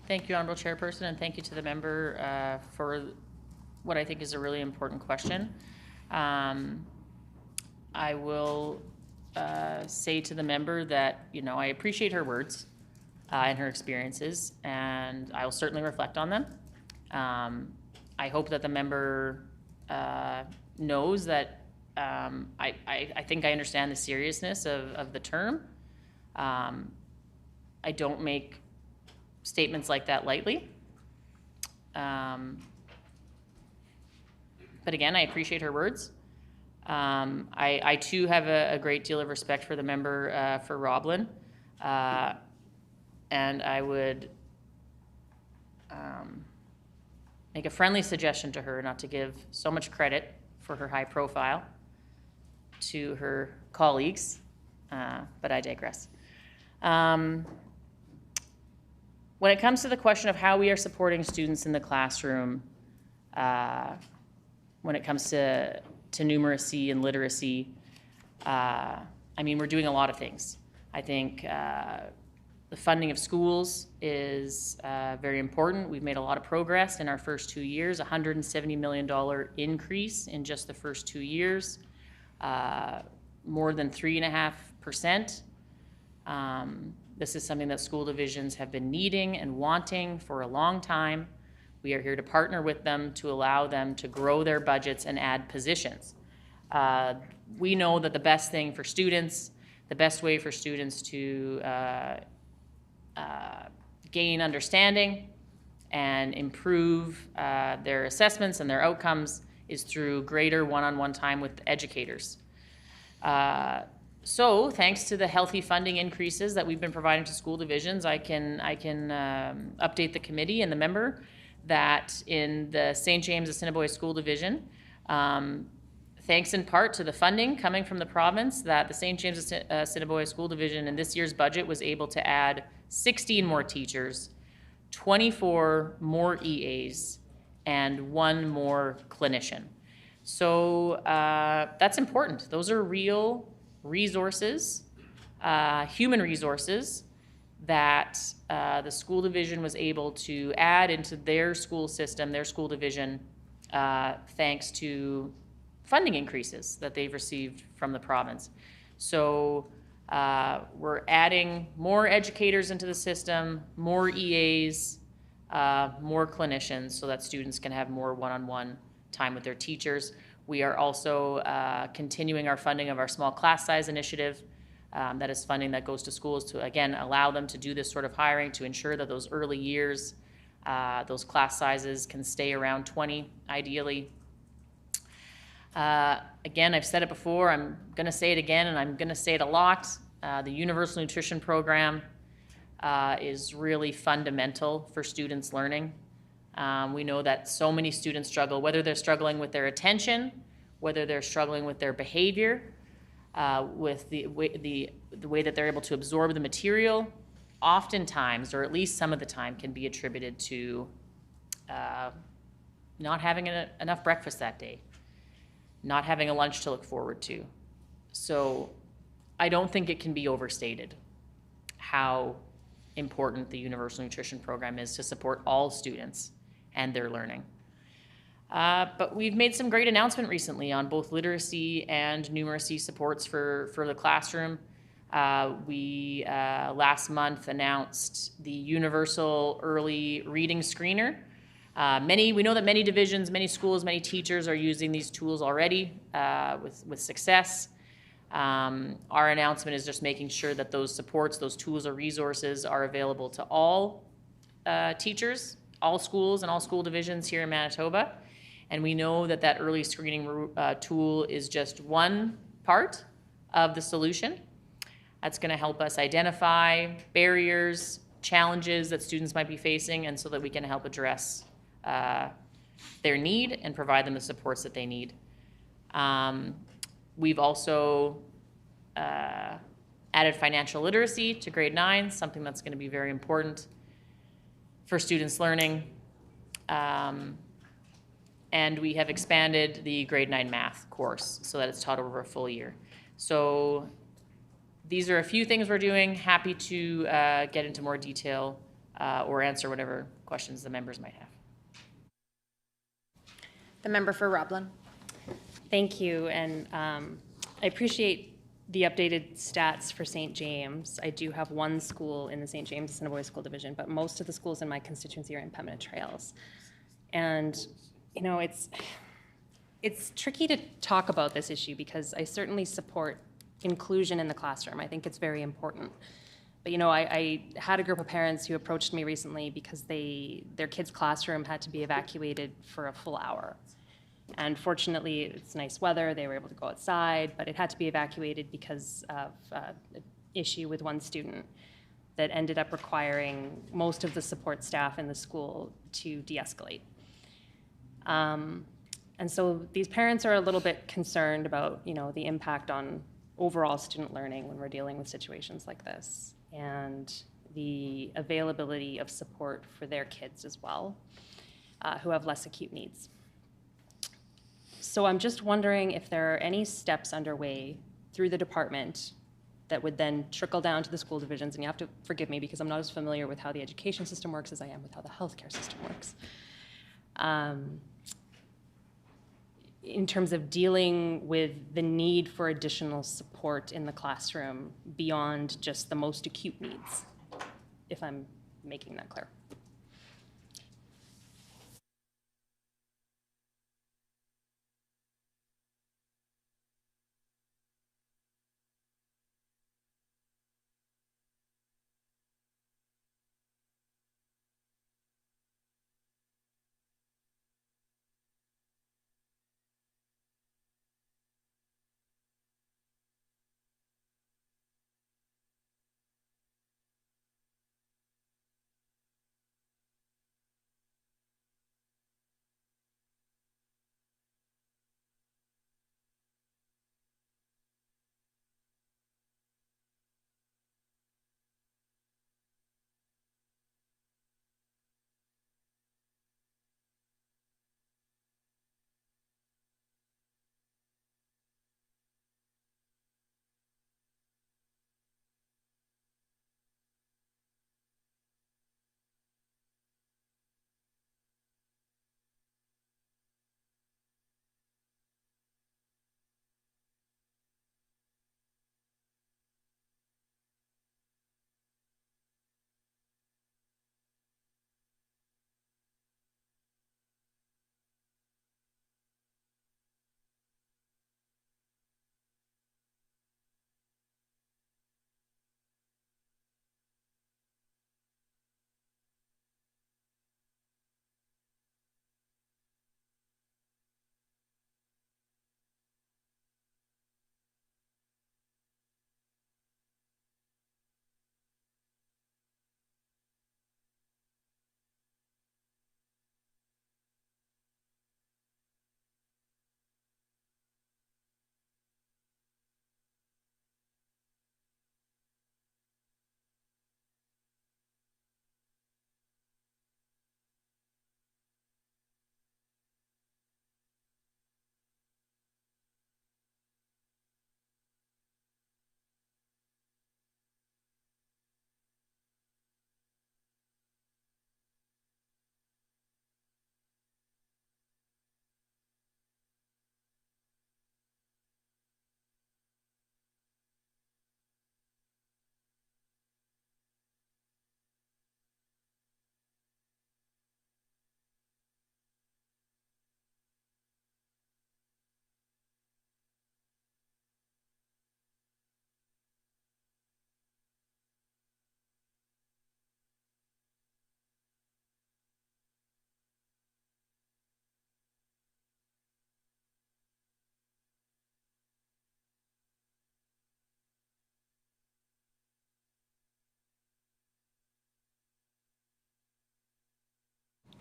[SPEAKER 1] Thank you, Honorable Chairperson, and thank you to the member for what I think is a really important question. I will say to the member that, you know, I appreciate her words and her experiences, and I will certainly reflect on them. I hope that the member knows that I think I understand the seriousness of the term. I don't make statements like that lightly. But again, I appreciate her words. I too have a great deal of respect for the member for Roblin. And I would make a friendly suggestion to her not to give so much credit for her high profile to her colleagues, but I digress. When it comes to the question of how we are supporting students in the classroom, when it comes to numeracy and literacy, I mean, we're doing a lot of things. I think the funding of schools is very important. We've made a lot of progress in our first 2 years, $170 million increase in just the first 2 years, more than 3.5%. This is something that school divisions have been needing and wanting for a long time. We are here to partner with them to allow them to grow their budgets and add positions. We know that the best thing for students, the best way for students to gain understanding and improve their assessments and their outcomes is through greater one-on-one time with educators. So thanks to the healthy funding increases that we've been providing to school divisions, I can update the committee and the member that in the St. James Assiniboia School Division, thanks in part to the funding coming from the province, that the St. James Assiniboia School Division in this year's budget was able to add 16 more teachers, 24 more EAs, and 1 more clinician. So that's important. Those are real resources, human resources, that the school division was able to add into their school system, their school division, thanks to funding increases that they've received from the province. So we're adding more educators into the system, more EAs, more clinicians, so that students can have more one-on-one time with their teachers. We are also continuing our funding of our small class size initiative. That is funding that goes to schools to, again, allow them to do this sort of hiring to ensure that those early years, those class sizes can stay around 20, ideally. Again, I've said it before, I'm going to say it again, and I'm going to say it a lot. The Universal Nutrition Program is really fundamental for students' learning. We know that so many students struggle, whether they're struggling with their attention, whether they're struggling with their behavior, with the way that they're able to absorb the material, oftentimes, or at least some of the time, can be attributed to not having enough breakfast that day, not having a lunch to look forward to. So I don't think it can be overstated how important the Universal Nutrition Program is to support all students and their learning. But we've made some great announcement recently on both literacy and numeracy supports for the classroom. We last month announced the Universal Early Reading Screener. We know that many divisions, many schools, many teachers are using these tools already with success. Our announcement is just making sure that those supports, those tools or resources are available to all teachers, all schools and all school divisions here in Manitoba. And we know that that early screening tool is just one part of the solution. That's going to help us identify barriers, challenges that students might be facing, and so that we can help address their need and provide them the supports that they need. We've also added financial literacy to grade 9, something that's going to be very important for students' learning. And we have expanded the grade 9 math course so that it's taught over a full year. So these are a few things we're doing. Happy to get into more detail or answer whatever questions the members might have.
[SPEAKER 2] The member for Roblin.
[SPEAKER 4] Thank you, and I appreciate the updated stats for St. James. I do have one school in the St. James Assiniboine School Division, but most of the schools in my constituency are in Pembina Trails. And, you know, it's tricky to talk about this issue because I certainly support inclusion in the classroom. I think it's very important. But, you know, I had a group of parents who approached me recently because their kid's classroom had to be evacuated for a full hour. And fortunately, it's nice weather, they were able to go outside, but it had to be evacuated because of an issue with one student that ended up requiring most of the support staff in the school to de-escalate. And so these parents are a little bit concerned about, you know, the impact on overall student learning when we're dealing with situations like this, and the availability of support for their kids as well, who have less acute needs. So I'm just wondering if there are any steps underway through the department that would then trickle down to the school divisions, and you have to forgive me because I'm not as familiar with how the education system works as I am with how the healthcare system works. In terms of dealing with the need for additional support in the classroom beyond just the most acute needs, if I'm making that clear.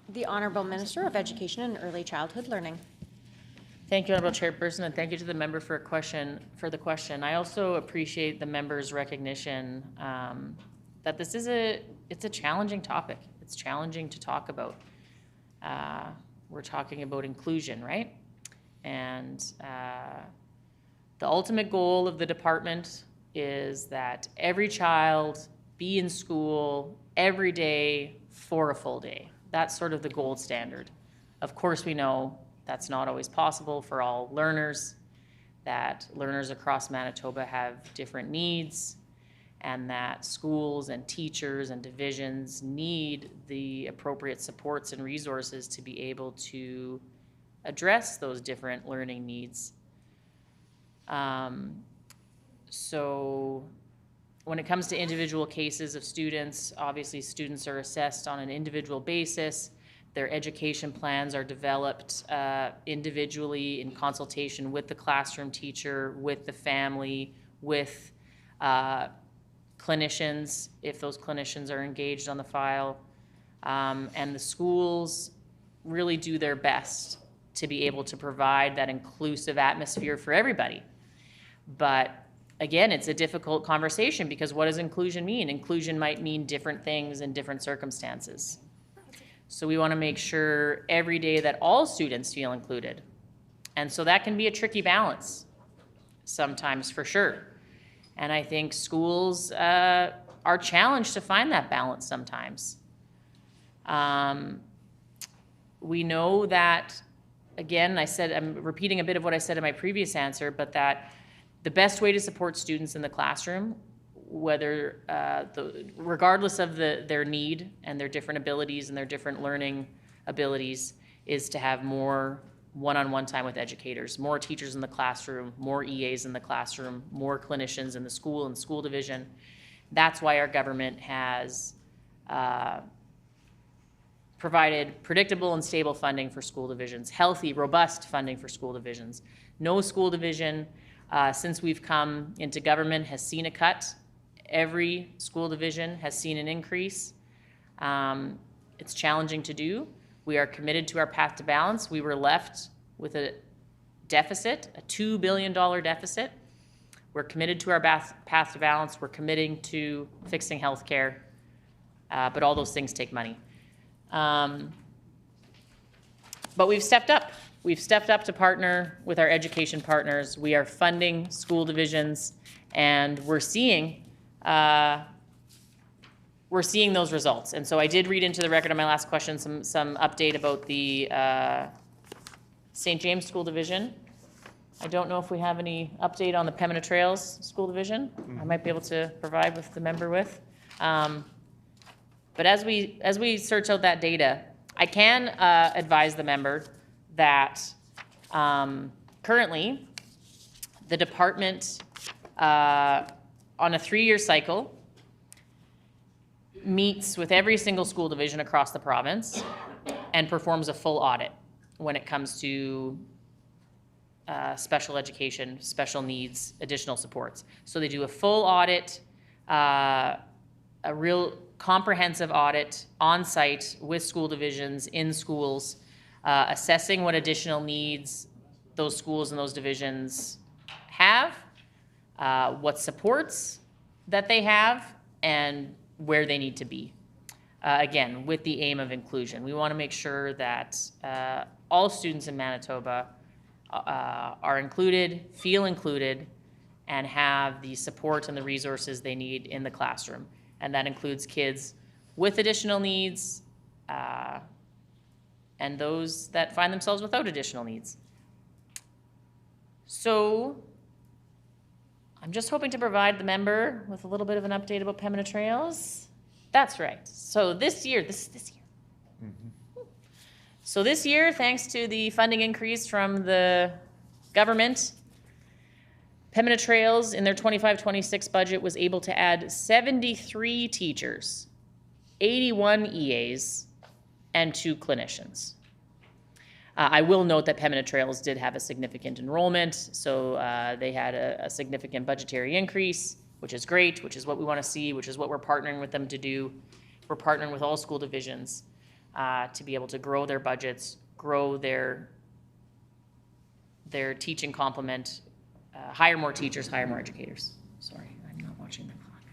[SPEAKER 2] The Honourable Minister of Education and Early Childhood Learning.
[SPEAKER 1] Thank you, Honourable Chairperson, and thank you to the member for the question. I also appreciate the member's recognition that this is it's a challenging topic. It's challenging to talk about. We're talking about inclusion, right? And the ultimate goal of the department is that every child be in school every day for a full day. That's sort of the gold standard. Of course, we know that's not always possible for all learners, that learners across Manitoba have different needs, and that schools and teachers and divisions need the appropriate supports and resources to be able to address those different learning needs. So when it comes to individual cases of students, obviously students are assessed on an individual basis. Their education plans are developed individually in consultation with the classroom teacher, with the family, with clinicians, if those clinicians are engaged on the file. And the schools really do their best to be able to provide that inclusive atmosphere for everybody. But again, it's a difficult conversation because what does inclusion mean? Inclusion might mean different things in different circumstances. So we want to make sure every day that all students feel included. And so that can be a tricky balance sometimes, for sure. And I think schools are challenged to find that balance sometimes. We know that, again, I'm repeating a bit of what I said in my previous answer, but that the best way to support students in the classroom, whether regardless of their need and their different abilities and their different learning abilities, is to have more one-on-one time with educators, more teachers in the classroom, more EAs in the classroom, more clinicians in the school and school division. That's why our government has provided predictable and stable funding for school divisions, healthy, robust funding for school divisions. No school division since we've come into government has seen a cut. Every school division has seen an increase. It's challenging to do. We are committed to our path to balance. We were left with a deficit, a $2 billion deficit. We're committed to our path to balance. We're committing to fixing healthcare, but all those things take money. But we've stepped up. We've stepped up to partner with our education partners. We are funding school divisions, and we're seeing those results. And so I did read into the record on my last question some update about the St. James School Division. I don't know if we have any update on the Pembina Trails School Division. I might be able to provide with the member with. But as we search out that data, I can advise the member that currently the department on a 3-year cycle meets with every single school division across the province and performs a full audit when it comes to special education, special needs, additional supports. So they do a full audit, a real comprehensive audit on site with school divisions in schools, assessing what additional needs those schools and those divisions have, what supports that they have, and where they need to be. Again, with the aim of inclusion. We want to make sure that all students in Manitoba are included, feel included, and have the support and the resources they need in the classroom. And that includes kids with additional needs and those that find themselves without additional needs. So I'm just hoping to provide the member with a little bit of an update about Pembina Trails. That's right. So this year. Mm-hmm. So this year, thanks to the funding increase from the government, Pembina Trails in their 25-26 budget was able to add 73 teachers, 81 EAs, and 2 clinicians. I will note that Pembina Trails did have a significant enrollment, so they had a significant budgetary increase, which is great, which is what we want to see, which is what we're partnering with them to do. We're partnering with all school divisions to be able to grow their budgets, grow their teaching complement, hire more teachers, hire more educators. Sorry, I'm not watching the clock.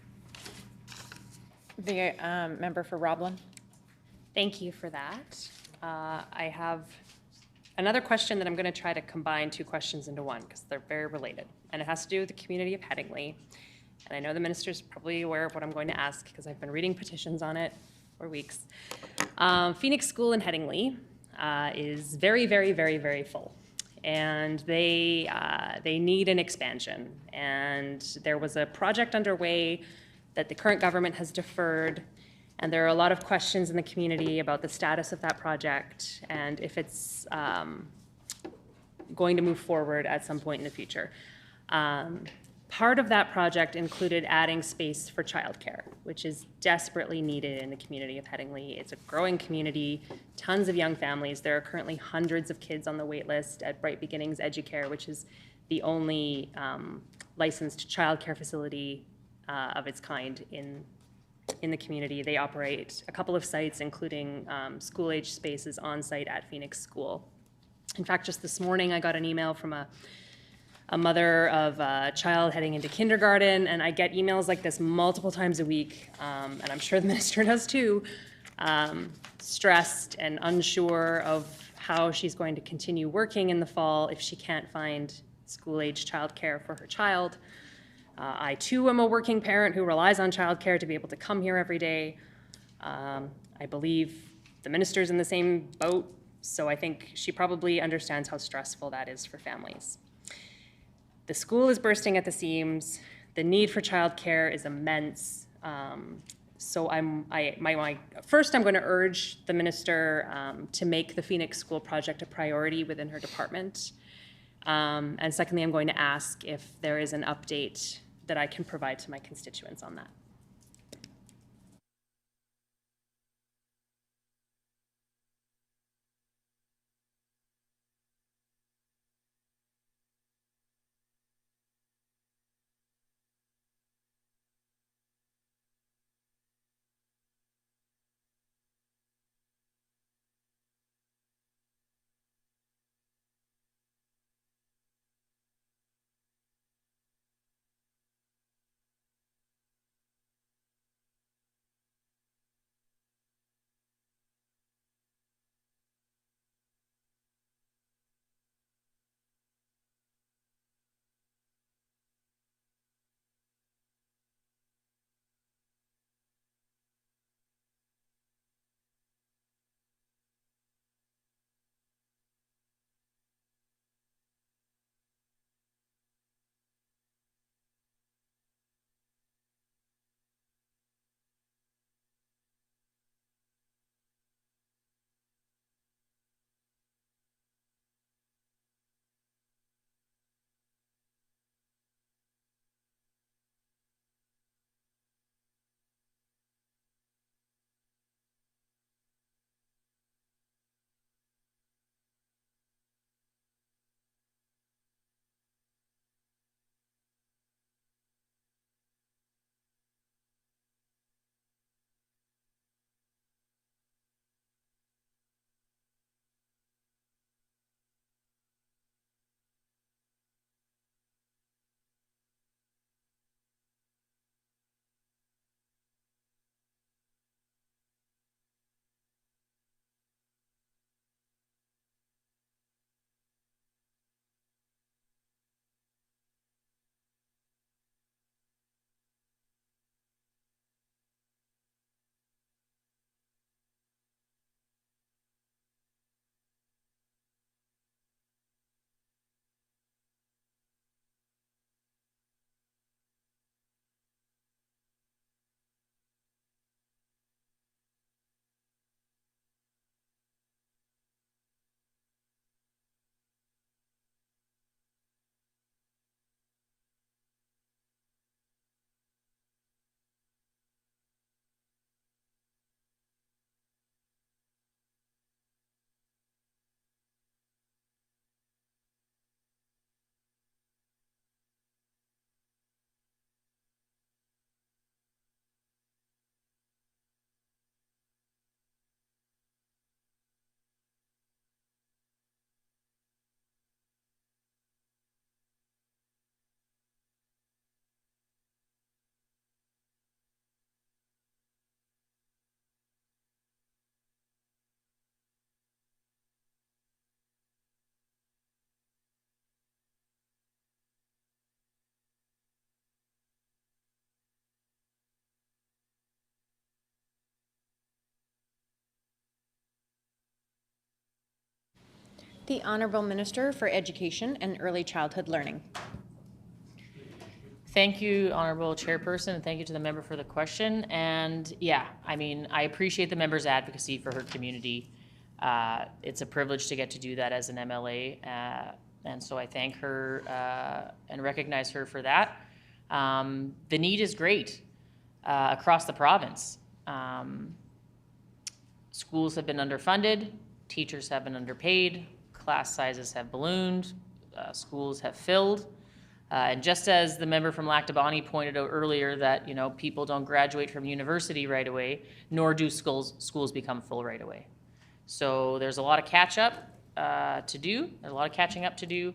[SPEAKER 2] The member for Roblin.
[SPEAKER 4] Thank you for that. I have another question that I'm going to try to combine 2 questions into one because they're very related. And it has to do with the community of Headingley. and I know the minister's probably aware of what I'm going to ask because I've been reading petitions on it for weeks. Phoenix School in Headingley is very, very, very, very full. And they need an expansion. And there was a project underway that the current government has deferred. And there are a lot of questions in the community about the status of that project and if it's going to move forward at some point in the future. Part of that project included adding space for childcare, which is desperately needed in the community of Headingley. It's a growing community, tons of young families. There are currently hundreds of kids on the wait list at Bright Beginnings Educare, which is the only licensed childcare facility of its kind in the community. They operate a couple of sites, including school-age spaces on site at Phoenix School. In fact, just this morning, I got an email from a mother of a child heading into kindergarten, and I get emails like this multiple times a week, and I'm sure the minister does too, stressed and unsure of how she's going to continue working in the fall if she can't find school-age childcare for her child. I too am a working parent who relies on childcare to be able to come here every day. I believe the minister's in the same boat, so I think she probably understands how stressful that is for families. The school is bursting at the seams. The need for childcare is immense. So first, I'm going to urge the minister to make the Phoenix School project a priority within her department. And secondly, I'm going to ask if there is an update that I can provide to my constituents on that.
[SPEAKER 2] The Honourable Minister for Education and Early Childhood Learning.
[SPEAKER 1] Thank you, Honorable Chairperson, and thank you to the member for the question. And yeah, I mean, I appreciate the member's advocacy for her community. It's a privilege to get to do that as an MLA, and so I thank her and recognize her for that. The need is great across the province. Schools have been underfunded, teachers have been underpaid, class sizes have ballooned, schools have filled. And just as the member from Lactabani pointed out earlier that, you know, people don't graduate from university right away, nor do schools become full right away. So there's a lot of catch up to do. There's a lot of catching up to do.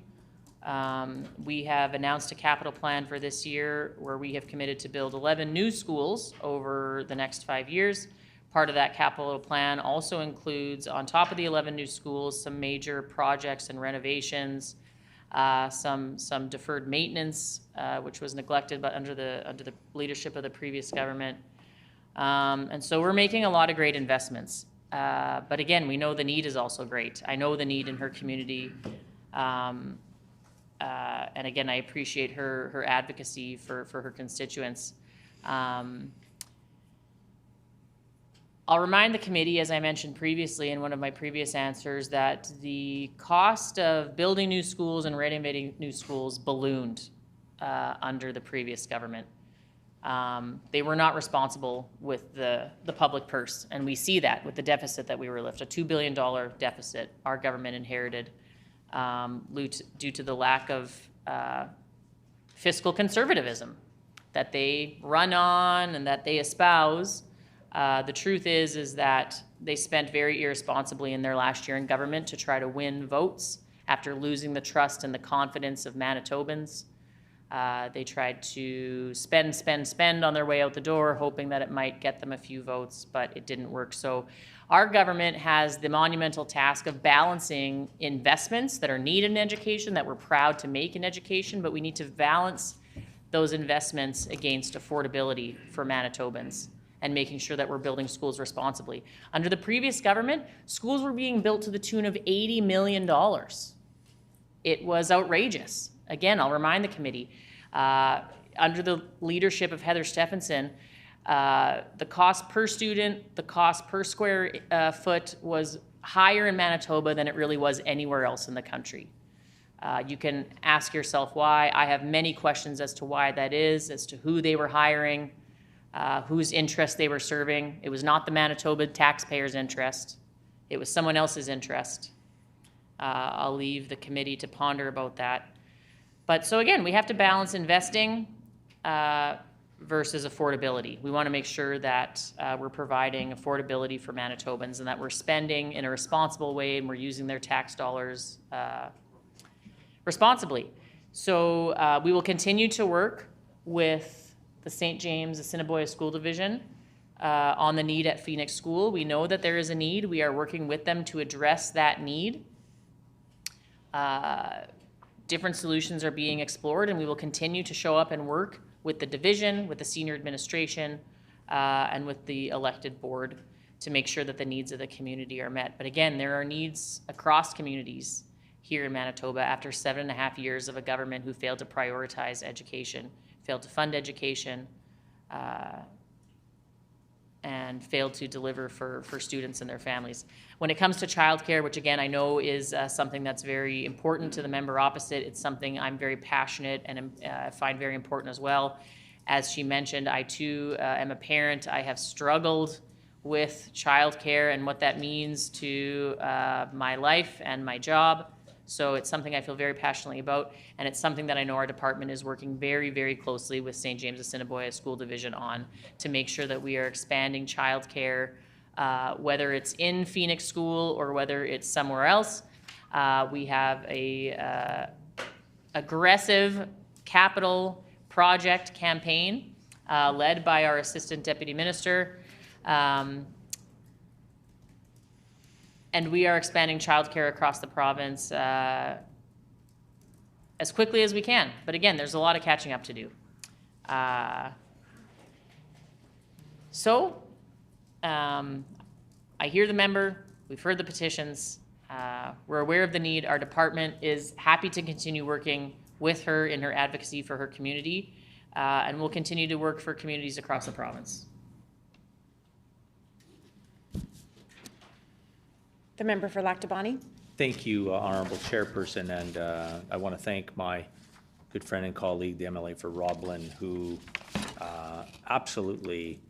[SPEAKER 1] We have announced a capital plan for this year where we have committed to build 11 new schools over the next 5 years. Part of that capital plan also includes, on top of the 11 new schools, some major projects and renovations, some deferred maintenance, which was neglected but under the leadership of the previous government. And so we're making a lot of great investments. But again, we know the need is also great. I know the need in her community. And again, I appreciate her advocacy for her constituents. I'll remind the committee, as I mentioned previously in one of my previous answers, that the cost of building new schools and renovating new schools ballooned under the previous government. They were not responsible with the public purse, and we see that with the deficit that we were left, a $2 billion deficit our government inherited due to the lack of fiscal conservatism that they run on and that they espouse. The truth is that they spent very irresponsibly in their last year in government to try to win votes after losing the trust and the confidence of Manitobans. They tried to spend on their way out the door, hoping that it might get them a few votes, but it didn't work. So our government has the monumental task of balancing investments that are needed in education, that we're proud to make in education, but we need to balance those investments against affordability for Manitobans and making sure that we're building schools responsibly. Under the previous government, schools were being built to the tune of $80 million. It was outrageous. Again, I'll remind the committee, under the leadership of Heather Stephenson, the cost per student, the cost per square foot was higher in Manitoba than it really was anywhere else in the country. You can ask yourself why. I have many questions as to why that is, as to who they were hiring, whose interest they were serving. It was not the Manitoba taxpayers' interest. It was someone else's interest. I'll leave the committee to ponder about that. But so again, we have to balance investing versus affordability. We want to make sure that we're providing affordability for Manitobans and that we're spending in a responsible way and we're using their tax dollars responsibly. So we will continue to work with the St. James Assiniboia School Division on the need at Phoenix School. We know that there is a need. We are working with them to address that need. Different solutions are being explored, and we will continue to show up and work with the division, with the senior administration, and with the elected board to make sure that the needs of the community are met. But again, there are needs across communities here in Manitoba after 7.5 years of a government who failed to prioritize education, failed to fund education, and failed to deliver for students and their families. When it comes to childcare, which again I know is something that's very important to the member opposite, it's something I'm very passionate and find very important as well. As she mentioned, I too am a parent. I have struggled with childcare and what that means to my life and my job. So it's something I feel very passionately about, and it's something that I know our department is working very, very closely with St. James Assiniboia School Division on to make sure that we are expanding childcare, whether it's in Phoenix School or whether it's somewhere else. We have a aggressive capital project campaign led by our Assistant Deputy Minister. And we are expanding childcare across the province as quickly as we can. But again, there's a lot of catching up to do. I hear the member. We've heard the petitions. We're aware of the need. Our department is happy to continue working with her in her advocacy for her community, and we'll continue to work for communities across the province.
[SPEAKER 2] The member for Lac Du Bonny.
[SPEAKER 3] Thank you, Honorable Chairperson, and I want to thank my good friend and colleague, the MLA for Roblin, who absolutely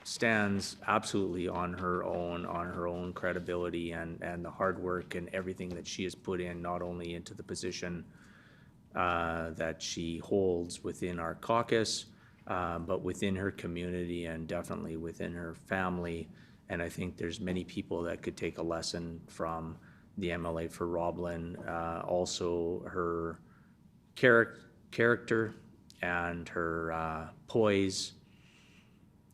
[SPEAKER 3] stands absolutely on her own credibility and the hard work and everything that she has put in, not only into the position that she holds within our caucus, but within her community and definitely within her family. And I think there's many people that could take a lesson from the MLA for Roblin. Also her character and her poise,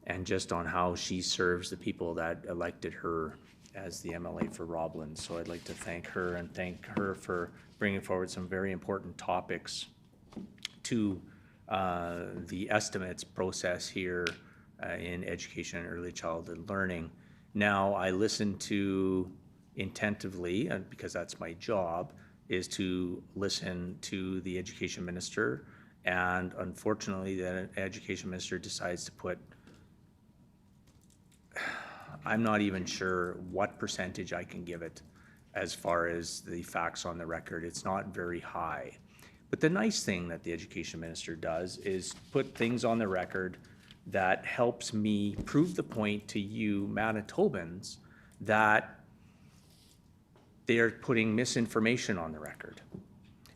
[SPEAKER 3] and just on how she serves the people that elected her as the MLA for Roblin. So I'd like to thank her for bringing forward some very important topics to the estimates process here in education and early childhood learning. Now, I listen to attentively, because that's my job, is to listen to the education minister, and unfortunately the education minister decides to put, I'm not even sure what percentage I can give it as far as the facts on the record. It's not very high. But the nice thing that the education minister does is put things on the record that helps me prove the point to you Manitobans that they are putting misinformation on the record.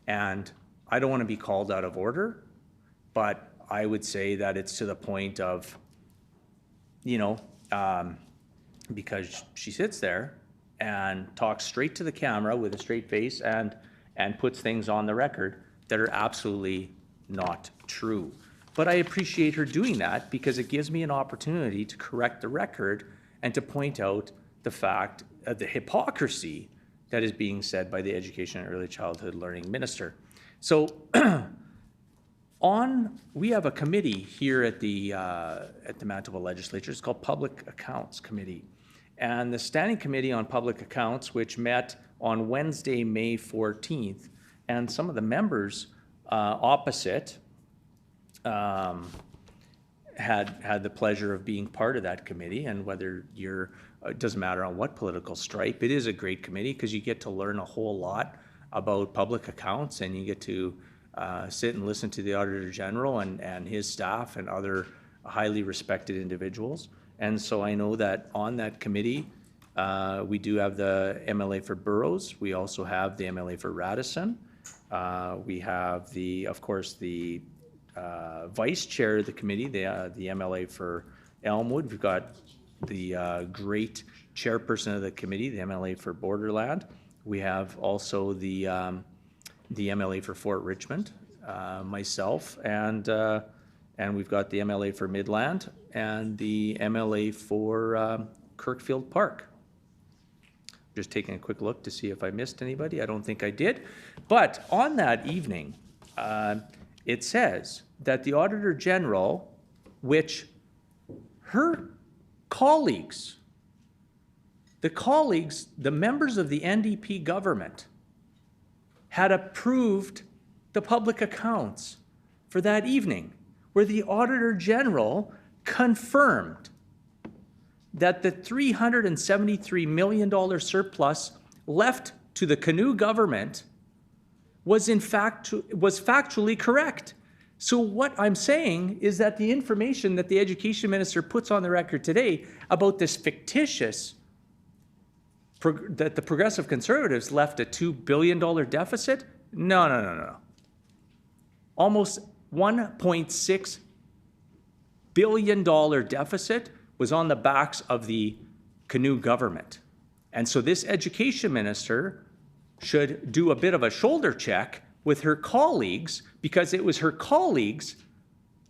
[SPEAKER 3] And I don't want to be called out of order, but I would say that it's to the point of, you know, because she sits there and talks straight to the camera with a straight face and puts things on the record that are absolutely not true. But I appreciate her doing that because it gives me an opportunity to correct the record and to point out the fact of the hypocrisy that is being said by the Education and Early Childhood Learning Minister. So we have a committee here at the Manitoba Legislature. It's called Public Accounts Committee. And the Standing Committee on Public Accounts, which met on Wednesday, May 14th, and some of the members opposite had the pleasure of being part of that committee. And whether you're, it doesn't matter on what political stripe, it is a great committee because you get to learn a whole lot about public accounts, and you get to sit and listen to the Auditor General and his staff and other highly respected individuals. And so I know that on that committee, we do have the MLA for Burroughs. We also have the MLA for Radisson. We have of course, the vice chair of the committee, the MLA for Elmwood. We've got the great chairperson of the committee, the MLA for Borderland. We have also the MLA for Fort Richmond, myself, and we've got the MLA for Midland and the MLA for Kirkfield Park. Just taking a quick look to see if I missed anybody. I don't think I did. But on that evening, it says that the Auditor General, which her colleagues, the members of the NDP government, had approved the public accounts for that evening, where the Auditor General confirmed that the $373 million surplus left to the Canoe government was factually correct. So what I'm saying is that the information that the education minister puts on the record today about this fictitious, that the Progressive Conservatives left a $2 billion deficit, no. Almost $1.6 billion deficit was on the backs of the Canoe government. And so this education minister should do a bit of a shoulder check with her colleagues, because it was her colleagues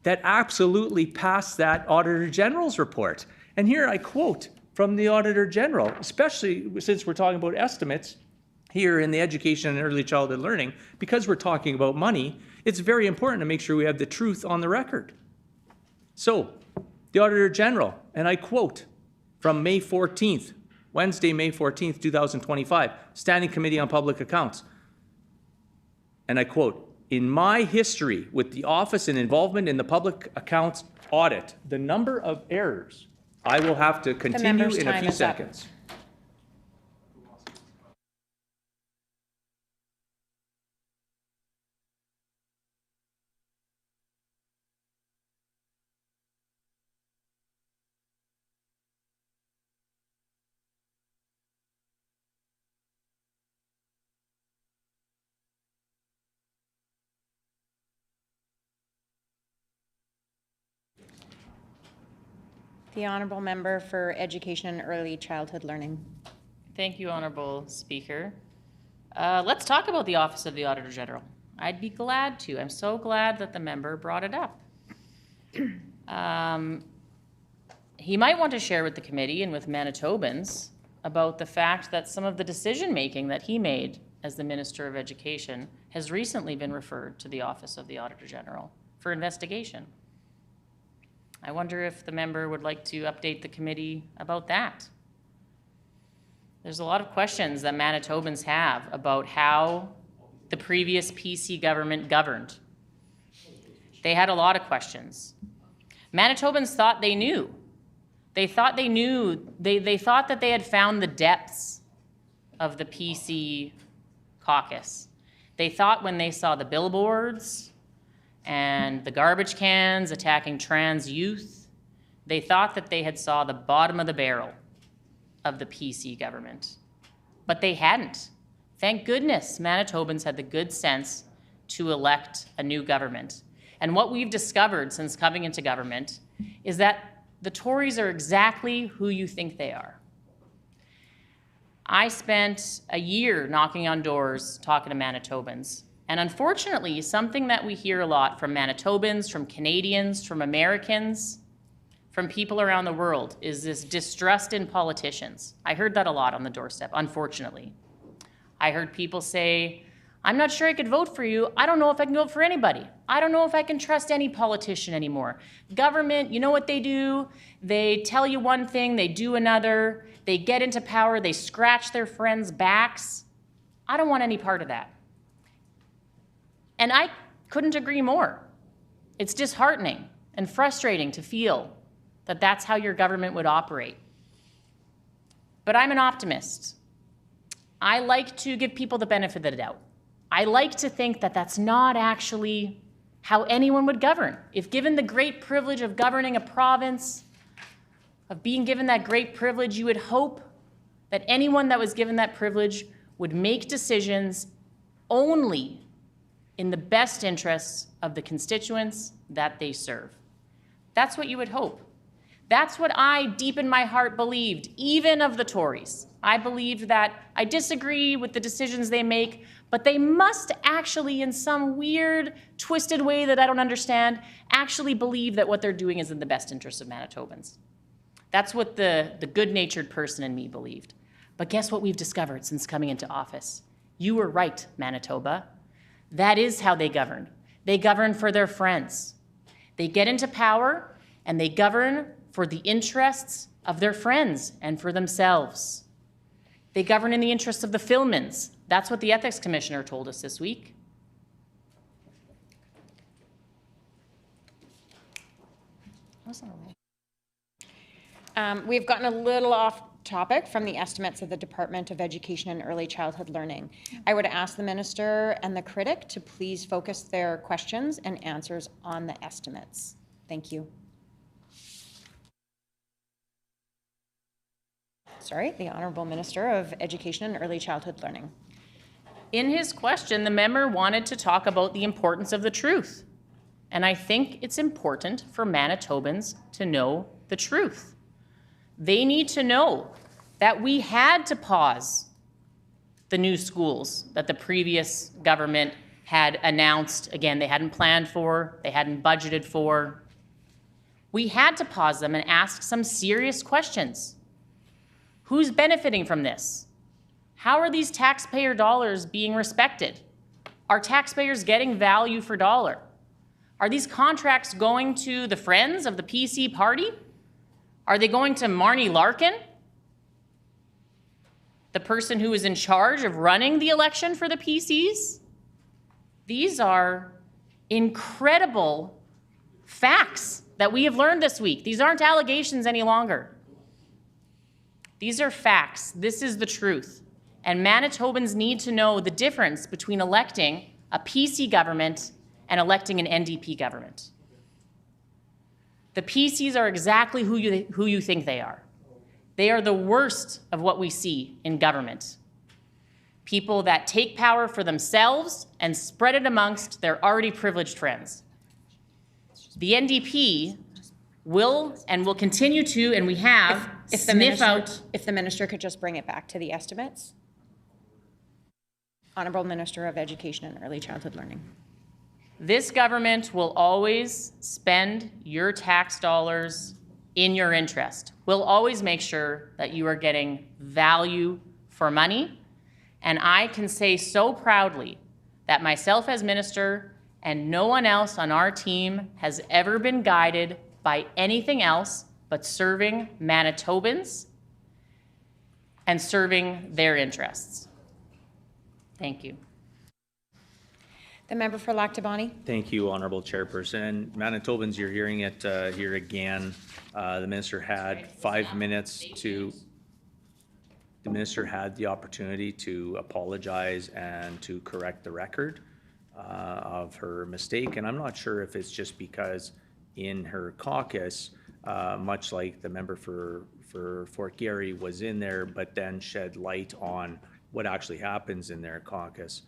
[SPEAKER 3] that absolutely passed that Auditor General's report. And here I quote from the Auditor General, especially since we're talking about estimates here in the education and early childhood learning, because we're talking about money, it's very important to make sure we have the truth on the record. So the Auditor General, and I quote from May 14th, Wednesday, May 14th, 2025, Standing Committee on Public Accounts. And I quote, "In my history with the office and involvement in the public accounts audit, the number of errors," I will have to continue
[SPEAKER 2] member's
[SPEAKER 3] in a
[SPEAKER 2] time
[SPEAKER 3] few
[SPEAKER 2] is up.
[SPEAKER 3] seconds.
[SPEAKER 2] The honourable member for Education and Early Childhood Learning.
[SPEAKER 1] Thank you, Honorable Speaker. Let's talk about the Office of the Auditor General. I'd be glad to. I'm so glad that the member brought it up. He might want to share with the committee and with Manitobans about the fact that some of the decision-making that he made as the Minister of Education has recently been referred to the Office of the Auditor General for investigation. I wonder if the member would like to update the committee about that. There's a lot of questions that Manitobans have about how the previous PC government governed. They had a lot of questions. Manitobans thought they knew. They thought they knew, they thought that they had found the depths of the PC caucus. They thought when they saw the billboards and the garbage cans attacking trans youth, they thought that they had saw the bottom of the barrel of the PC government. But they hadn't. Thank goodness Manitobans had the good sense to elect a new government. And what we've discovered since coming into government is that the Tories are exactly who you think they are. I spent a year knocking on doors talking to Manitobans. And unfortunately, something that we hear a lot from Manitobans, from Canadians, from Americans, from people around the world is this distrust in politicians. I heard that a lot on the doorstep, unfortunately. I heard people say, "I'm not sure I could vote for you. I don't know if I can vote for anybody. I don't know if I can trust any politician anymore. Government, you know what they do? They tell you one thing, they do another. They get into power, they scratch their friends' backs. I don't want any part of that." And I couldn't agree more. It's disheartening and frustrating to feel that that's how your government would operate. But I'm an optimist. I like to give people the benefit of the doubt. I like to think that that's not actually how anyone would govern. If given the great privilege of governing a province, of being given that great privilege, you would hope that anyone that was given that privilege would make decisions only in the best interests of the constituents that they serve. That's what you would hope. That's what I, deep in my heart, believed, even of the Tories. I believed that I disagree with the decisions they make, but they must actually, in some weird, twisted way that I don't understand, actually believe that what they're doing is in the best interest of Manitobans. That's what the good-natured person in me believed. But guess what we've discovered since coming into office? You were right, Manitoba. That is how they govern. They govern for their friends. They get into power and they govern for the interests of their friends and for themselves. They govern in the interests of the Filmans. That's what the Ethics Commissioner told us this week.
[SPEAKER 2] We've gotten a little off topic from the estimates of the Department of Education and Early Childhood Learning. I would ask the minister and the critic to please focus their questions and answers on the estimates. Thank you. Sorry, the Honourable Minister of Education and Early Childhood Learning.
[SPEAKER 1] In his question, the member wanted to talk about the importance of the truth. And I think it's important for Manitobans to know the truth. They need to know that we had to pause the new schools that the previous government had announced. Again, they hadn't planned for, they hadn't budgeted for. We had to pause them and ask some serious questions. Who's benefiting from this? How are these taxpayer dollars being respected? Are taxpayers getting value for dollar? Are these contracts going to the friends of the PC party? Are they going to Marnie Larkin, the person who is in charge of running the election for the PCs? These are incredible facts that we have learned this week. These aren't allegations any longer. These are facts. This is the truth. And Manitobans need to know the difference between electing a PC government and electing an NDP government. The PCs are exactly who you think they are. They are the worst of what we see in government. People that take power for themselves and spread it amongst their already privileged friends. The NDP will and will continue to, and we have, sniff out.
[SPEAKER 2] If the minister could just bring it back to the estimates. Honorable Minister of Education and Early Childhood Learning.
[SPEAKER 1] This government will always spend your tax dollars in your interest. We'll always make sure that you are getting value for money. And I can say so proudly that myself as minister and no one else on our team has ever been guided by anything else but serving Manitobans and serving their interests. Thank you.
[SPEAKER 2] The member for Lac du Bonnet.
[SPEAKER 3] Thank you, Honorable Chairperson. And Manitobans, you're hearing it here again. The minister had 5 minutes to, the minister had the opportunity to apologize and to correct the record of her mistake. And I'm not sure if it's just because in her caucus, much like the member for Fort Garry was in there, but then shed light on what actually happens in their caucus.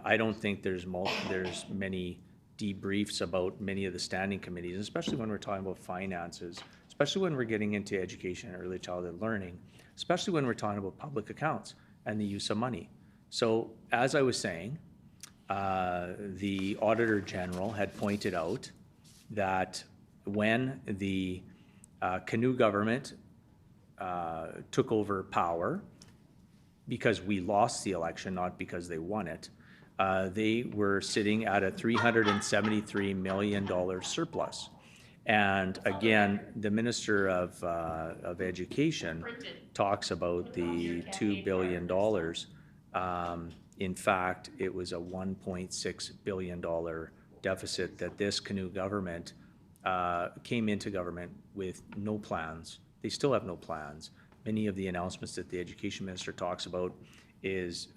[SPEAKER 3] I don't think there's many debriefs about many of the standing committees, especially when we're talking about finances, especially when we're getting into education and early childhood learning, especially when we're talking about public accounts and the use of money. So as I was saying, the Auditor General had pointed out that when the Canoe government took over power, because we lost the election, not because they won it, they were sitting at a $373 million surplus. And again, the Minister of Education talks about the $2 billion. In fact, it was a $1.6 billion deficit that this Canoe government came into government with no plans. They still have no plans. Many of the announcements that the Education Minister talks about is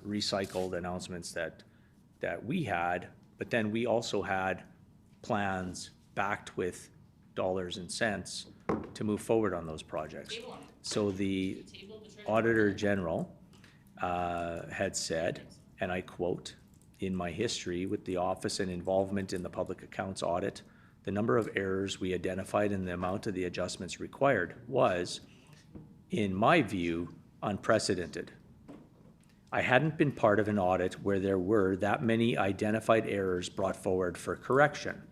[SPEAKER 3] recycled announcements that we had, but then we also had plans backed with dollars and cents to move forward on those projects. So the Auditor General had said, and I quote, "In my history with the office and involvement in the public accounts audit, the number of errors we identified and the amount of the adjustments required was, in my view, unprecedented. I hadn't been part of an audit where there were that many identified errors brought forward for correction."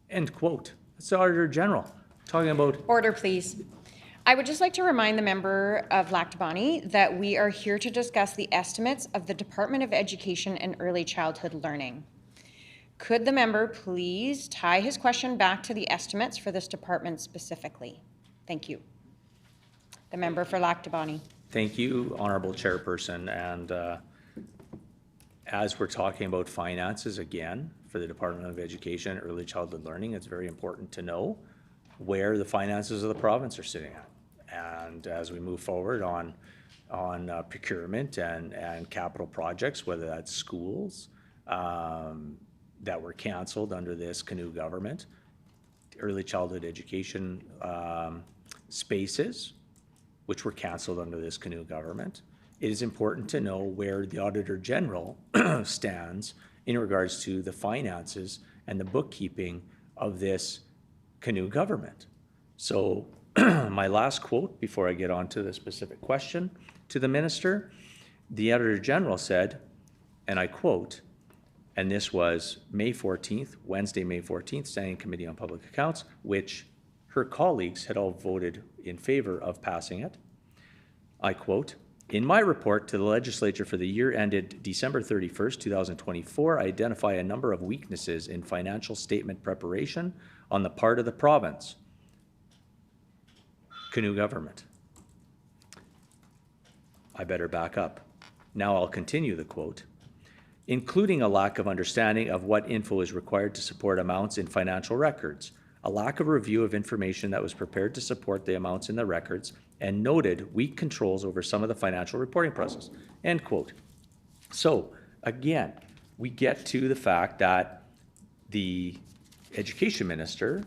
[SPEAKER 3] End quote. That's the Auditor General talking about.
[SPEAKER 2] Order, please. I would just like to remind the member of Lac du Bonnet that we are here to discuss the estimates of the Department of Education and Early Childhood Learning. Could the member please tie his question back to the estimates for this department specifically? Thank you. The member for Lac du Bonnet.
[SPEAKER 3] Thank you, Honorable Chairperson. And as we're talking about finances again for the Department of Education and Early Childhood Learning, it's very important to know where the finances of the province are sitting at. And as we move forward on procurement and capital projects, whether that's schools that were canceled under this Canoe government, early childhood education spaces, which were canceled under this Canoe government, it is important to know where the Auditor General stands in regards to the finances and the bookkeeping of this Canoe government. So my last quote before I get on to the specific question to the minister, the Auditor General said, and I quote, and this was May 14th, Wednesday, May 14th, Standing Committee on Public Accounts, which her colleagues had all voted in favor of passing it. I quote, In my report to the legislature for the year ended December 31st, 2024, I identify a number of weaknesses in financial statement preparation on the part of the province. Canoe government. I better back up. Now I'll continue the quote. Including a lack of understanding of what info is required to support amounts in financial records, a lack of review of information that was prepared to support the amounts in the records, and noted weak controls over some of the financial reporting process, end quote. So again, we get to the fact that the education minister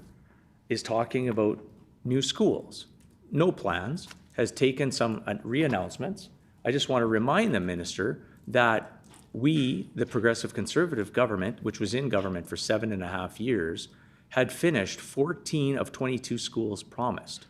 [SPEAKER 3] is talking about new schools. No plans, has taken some re-announcements. I just want to remind the minister that we, the Progressive Conservative government, which was in government for 7.5 years, had finished 14 of 22 schools promised.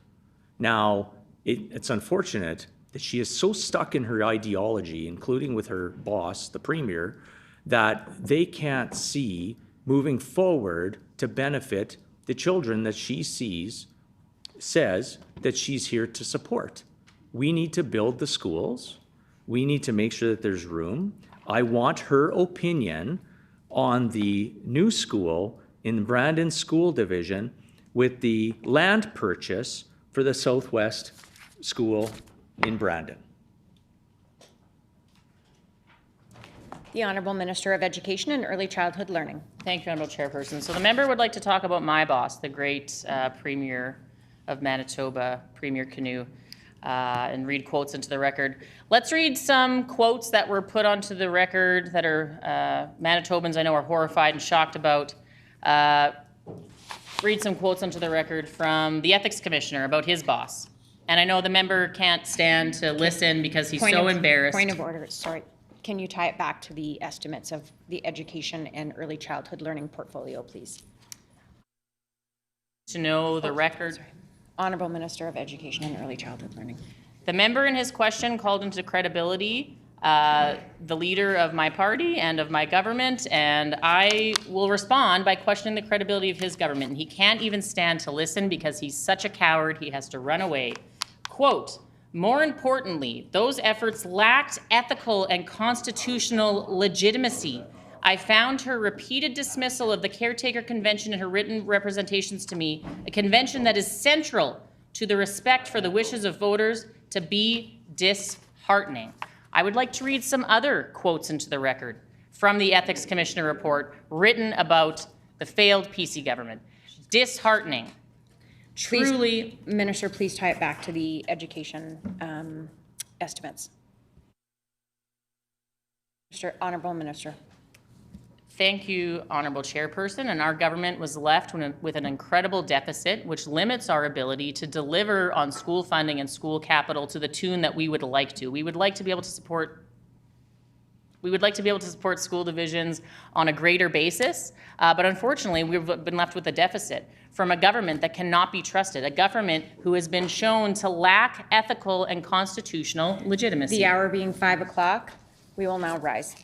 [SPEAKER 3] Now, it's unfortunate that she is so stuck in her ideology, including with her boss, the premier, that they can't see moving forward to benefit the children that she says that she's here to support. We need to build the schools. We need to make sure that there's room. I want her opinion on the new school in the Brandon School Division with the land purchase for the Southwest School in Brandon.
[SPEAKER 2] The Honourable Minister of Education and Early Childhood Learning.
[SPEAKER 1] Thank you, Honourable Chairperson. So the member would like to talk about my boss, the great Premier of Manitoba, Premier Canoe, and read quotes into the record. Let's read some quotes that were put onto the record that are Manitobans I know are horrified and shocked about. Read some quotes onto the record from the Ethics Commissioner about his boss. And I know the member can't stand to listen because he's so embarrassed.
[SPEAKER 2] Point of order, sorry. Can you tie it back to the estimates of the education and early childhood learning portfolio, please?
[SPEAKER 1] To know the record.
[SPEAKER 2] Honourable Minister of Education and Early Childhood Learning.
[SPEAKER 1] The member in his question called into credibility the leader of my party and of my government, and I will respond by questioning the credibility of his government. And he can't even stand to listen because he's such a coward, he has to run away. Quote, more importantly, those efforts lacked ethical and constitutional legitimacy. I found her repeated dismissal of the Caretaker Convention in her written representations to me, a convention that is central to the respect for the wishes of voters, to be disheartening. I would like to read some other quotes into the record from the Ethics Commissioner report written about the failed PC government. Disheartening. Truly.
[SPEAKER 2] Minister, please tie it back to the education estimates. Honourable Minister.
[SPEAKER 1] Thank you, Honourable Chairperson. And our government was left with an incredible deficit, which limits our ability to deliver on school funding and school capital to the tune that we would like to. We would like to be able to support school divisions on a greater basis, but unfortunately, we've been left with a deficit from a government that cannot be trusted, a government who has been shown to lack ethical and constitutional legitimacy.
[SPEAKER 2] The hour being 5 o'clock, we will now rise.